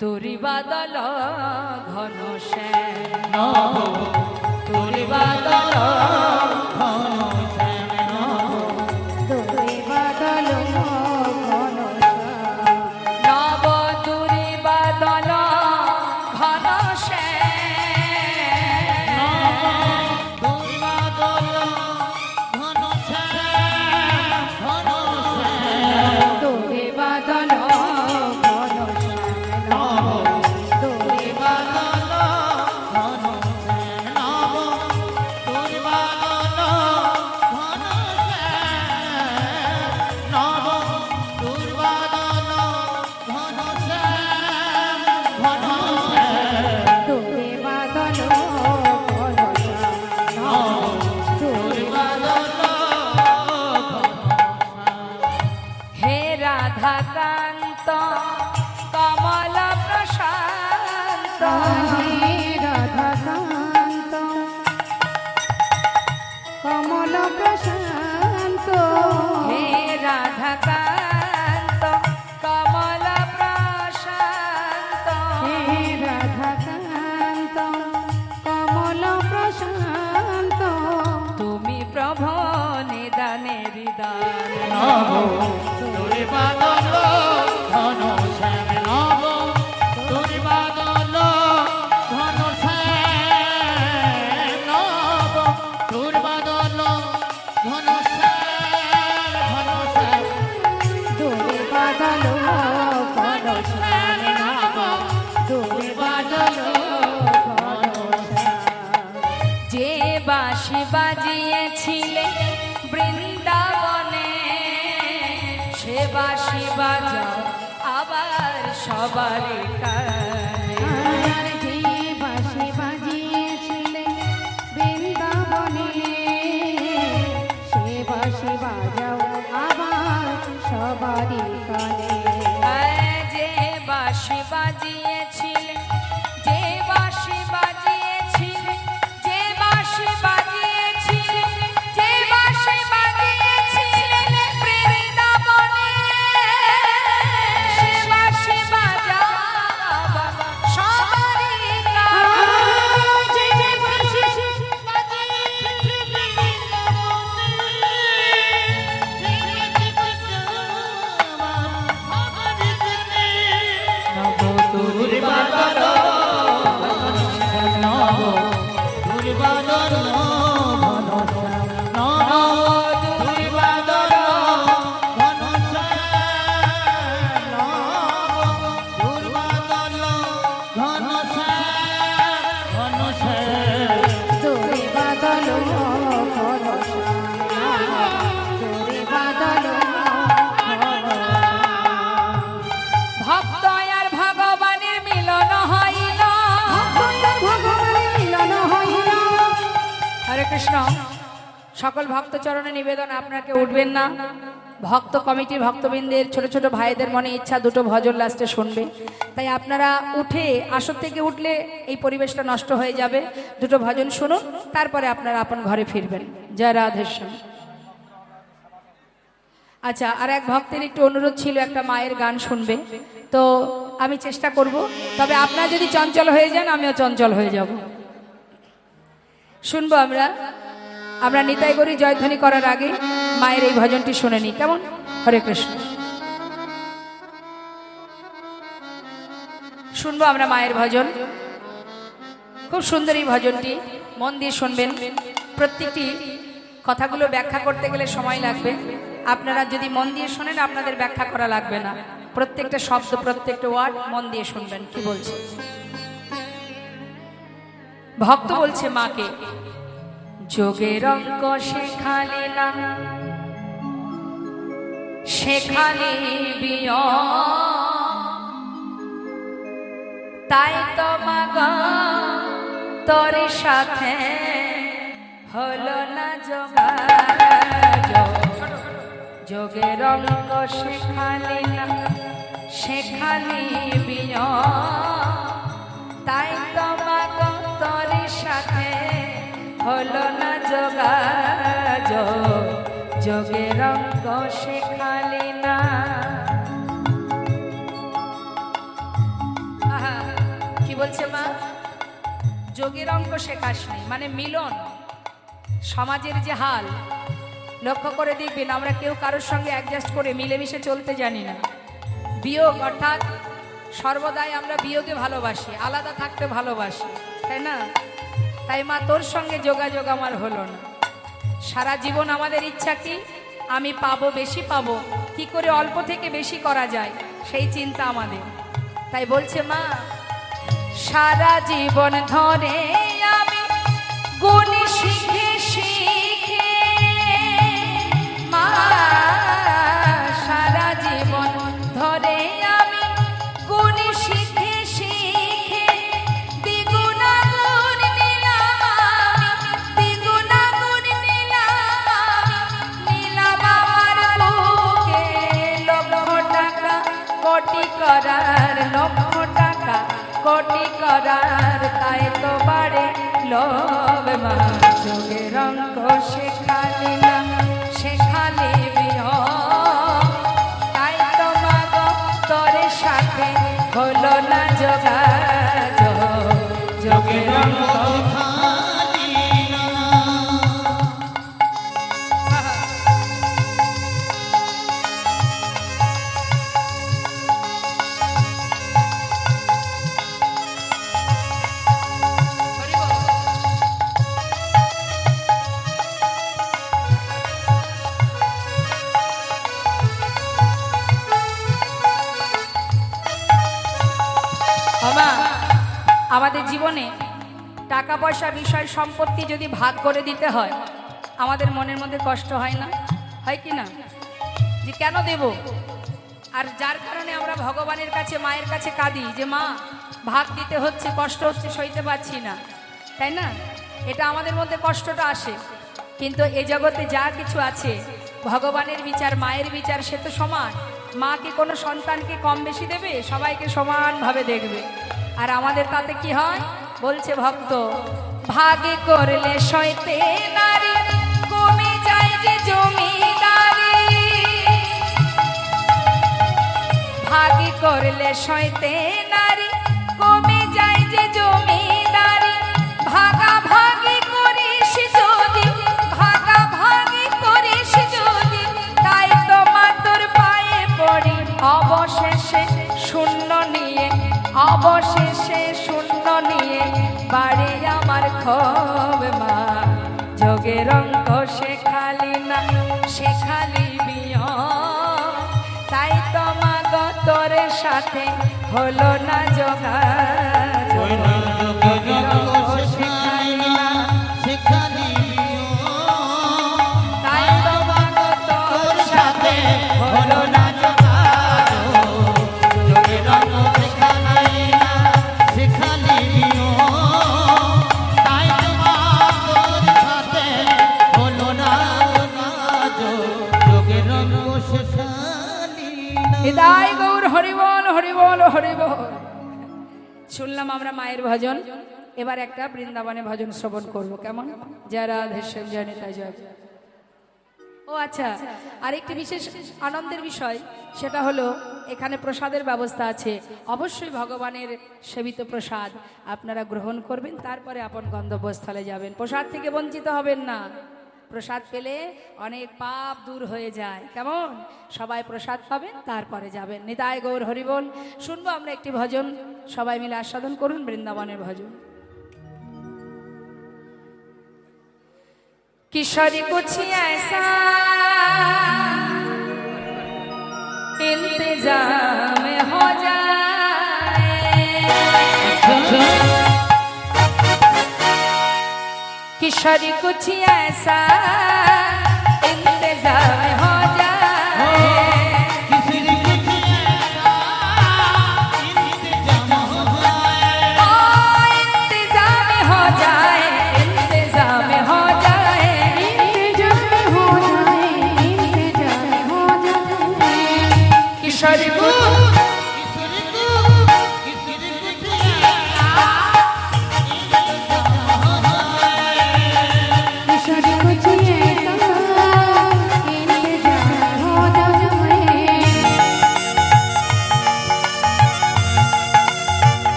দুরিবাদল ঘন শ্যাম, নব দুরিবাদল ঘন শ্যাম, নব দুরিবাদল ঘন নব দুরিবাদল ঘন শ্যাম, দুরিবাদল ঘন শ্যাম, ঘন শ্যাম, দুরিবাদল হে রাধাকান্ত কমল প্রশান্ত, রাধাকান্ত কমল প্রশান্ত, হে রাধাকান্ত কমল প্রশান্ত, হে রাধাকান্ত কমল প্রশান্ত, তুমি প্রভু নিদানের দান। নব দুরিবাদল ঘন শ্যাম, নব দুরিবাদল ঘন শ্যাম, নব দুরিবাদল ঘন শ্যাম, বাদল ঘনশ্যাম। যে বাঁশি বাজিয়েছিলে বৃন্দাবনে, সে বাঁশি বাজাও আবার সবারই কানে। আর যে বাঁশি বাজিয়েছিলে বৃন্দাবনে, সে বাঁশি বাজাও আবার সবারই কানে। যে বাঁশি বাজিয়েছিলে, যে বাঁশি বাজিয়েছিলে, যে বাঁশি বাজিয়েছিলে, যে বাঁশি বাজিয়েছিলে বৃন্দাবনে, সে বাঁশি বাজাও আবার সবারই কানে। যে বাঁশি তোর বাদল ঘনশ্যাম, তোর বাদল ঘনশ্যাম, তোর বাদল ঘনশ্যাম, তোর বাদল ঘনশ্যাম, ঘনশ্যাম। তোরে বাদল ঘনশ্যাম, তোরে বাদল ঘনশ্যাম। ভক্ত আর ভগবানের মিলন হইল। ভগবানের মিলন হইল। হরে কৃষ্ণ। সকল ভক্ত চরণে নিবেদন, আপনাকে উঠবেন না। ভক্ত কমিটির ভক্তবৃন্দের ছোট ছোট ভাইদের মনে ইচ্ছা দুটো ভজন লাস্টে শুনবে, তাই আপনারা উঠে আসর থেকে উঠলে এই পরিবেশটা নষ্ট হয়ে যাবে। দুটো ভজন শুনুন, তারপরে আপনারা আপন ঘরে ফিরবেন। জয় রাধেশ্যাম। আচ্ছা, আর এক ভক্তের একটু অনুরোধ ছিল, একটা মায়ের গান শুনবে, তো আমি চেষ্টা করব। তবে আপনারা যদি চঞ্চল হয়ে যান, আমিও চঞ্চল হয়ে যাব। শুনবো আমরা নিতাই গৌরী জয়ধ্বনি করার আগে মায়ের এই ভজনটি শুনে নিই, কেমন? হরে কৃষ্ণ। শুনবো আমরা মায়ের ভজন, খুব সুন্দর এই ভজনটি, মন দিয়ে শুনবেন। প্রত্যেকটি কথাগুলো ব্যাখ্যা করতে গেলে সময় লাগবে, আপনারা যদি মন দিয়ে শোনেন আপনাদের ব্যাখ্যা করা লাগবে না। প্রত্যেকটা শব্দ, প্রত্যেকটা ওয়ার্ড মন দিয়ে শুনবেন কি বলছে। ভক্ত বলছে মাকে, যোগের অঙ্ক শেখালে না, শেখালে বিয়, তাই তো মাগো তোর সাথে হলো না যোগাযোগ। যোগের অঙ্ক শেখালে না, শেখালে বিয়, তাই তো মাগো তোর সাথে হলো না যোগাযোগ। যোগের অঙ্ক শেখালে না। আহা, কি বলছে মা? যোগের অঙ্ক শেখাসনি, মানে মিলন। সমাজের যে হাল লক্ষ্য করে দেখবেন, আমরা কেউ কারোর সঙ্গে অ্যাডজাস্ট করে মিলেমিশে চলতে জানি না। বিয়োগ অর্থাৎ সর্বদাই আমরা বিয়োগে ভালোবাসি, আলাদা থাকতে ভালোবাসি, তাই না? তাই মা তোর সঙ্গে যোগাযোগ আমার হলো না। সারা জীবন আমাদের ইচ্ছা কি? আমি পাবো, বেশি পাবো, কি করে অল্প থেকে বেশি করা যায়, সেই চিন্তা আমাদের। তাই বলছে মা, সারা জীবন ধরে আমি গুণ শিখে শিখে, মা সারা জীবন ধরে আমি গুণ শিখে শিখে, দ্বিগুণা গুণ নিলাম আমি, দ্বিগুণা গুণ নিলাম আমি, নিলাম আমার বুকে লক্ষ টাকা কোটি করার, লক্ষ টাকা কোটি করার, তাই তো বাড়ে লোভ মা। যোগের অঙ্ক শেখালে না, শেখালে বিয়, তাই তো মাগো তোর সাথে হলো না যোগাযোগ। যোগের অঙ্ক আমাদের জীবনে টাকা পয়সা বিষয় সম্পত্তি যদি ভাগ করে দিতে হয়, আমাদের মনের মধ্যে কষ্ট হয় না? হয় কি না? যে কেন দেব? আর যার কারণে আমরা ভগবানের কাছে, মায়ের কাছে কাঁদি যে মা ভাগ দিতে হচ্ছে, কষ্ট হচ্ছে, সইতে পারছি না, তাই না? এটা আমাদের মধ্যে কষ্টটা আসে। কিন্তু এ জগতে যা কিছু আছে, ভগবানের বিচার, মায়ের বিচার, সে তো সমান। মা কি কোনো সন্তানকে কম বেশি দেবে? সবাইকে সমানভাবে দেখবে। আর আমাদের তাতে কি হয়? বলছে ভক্ত, ভাগে করলে সইতে নারী, কমে যায় যে জমিদারি। ভাগে করলে সইতে নারী, কমে যায় যে জমিদারি। ভাগা ভাগি করিস যদি, ভাগা ভাগি করিস যদি, তাই তো মা তোর পায়ে পড়ি। অবশেষে শূন্য নিয়ে, অবশেষে শূন্য নিয়ে বাড়ি আমার ক্ষোভ মা। যোগের অঙ্ক শেখালি না, শেখালি বিয়ন, তাই তো মা গো তোর সাথে হলো না যোগাযোগ। যোগের অঙ্ক শেখালি না, সেখানে তাই তো মা গো তোর সাথে হলো না হৃদয় গৌর হরিবল হরিবল হরিবল। শুনলাম আমরা মায়ের ভজন, এবার একটা বৃন্দাবনে ভজন শ্রবণ করব, কেমন? জয় রাধেশ্যাম, জয় নিতাই জয়। ও আচ্ছা, আরেকটি বিশেষ আনন্দের বিষয়, সেটা হলো এখানে প্রসাদের ব্যবস্থা আছে। অবশ্যই ভগবানের সেবিত প্রসাদ আপনারা গ্রহণ করবেন, তারপরে আপন গন্তব্যস্থলে যাবেন। প্রসাদ থেকে বঞ্চিত হবেন না। প্রসাদ পেলে অনেক পাপ দূর হয়ে যায়, কেমন? সবাই প্রসাদ পাবেন, তারপরে যাবেন। নিতাই গৌর হরিবল। শুনবো আমরা একটি ভজন, সবাই মিলে আস্বাদন করুন বৃন্দাবনের ভজন। किशोरी कुछ ऐसा इंतजाम हो जाए, किशोरी कुछ ऐसा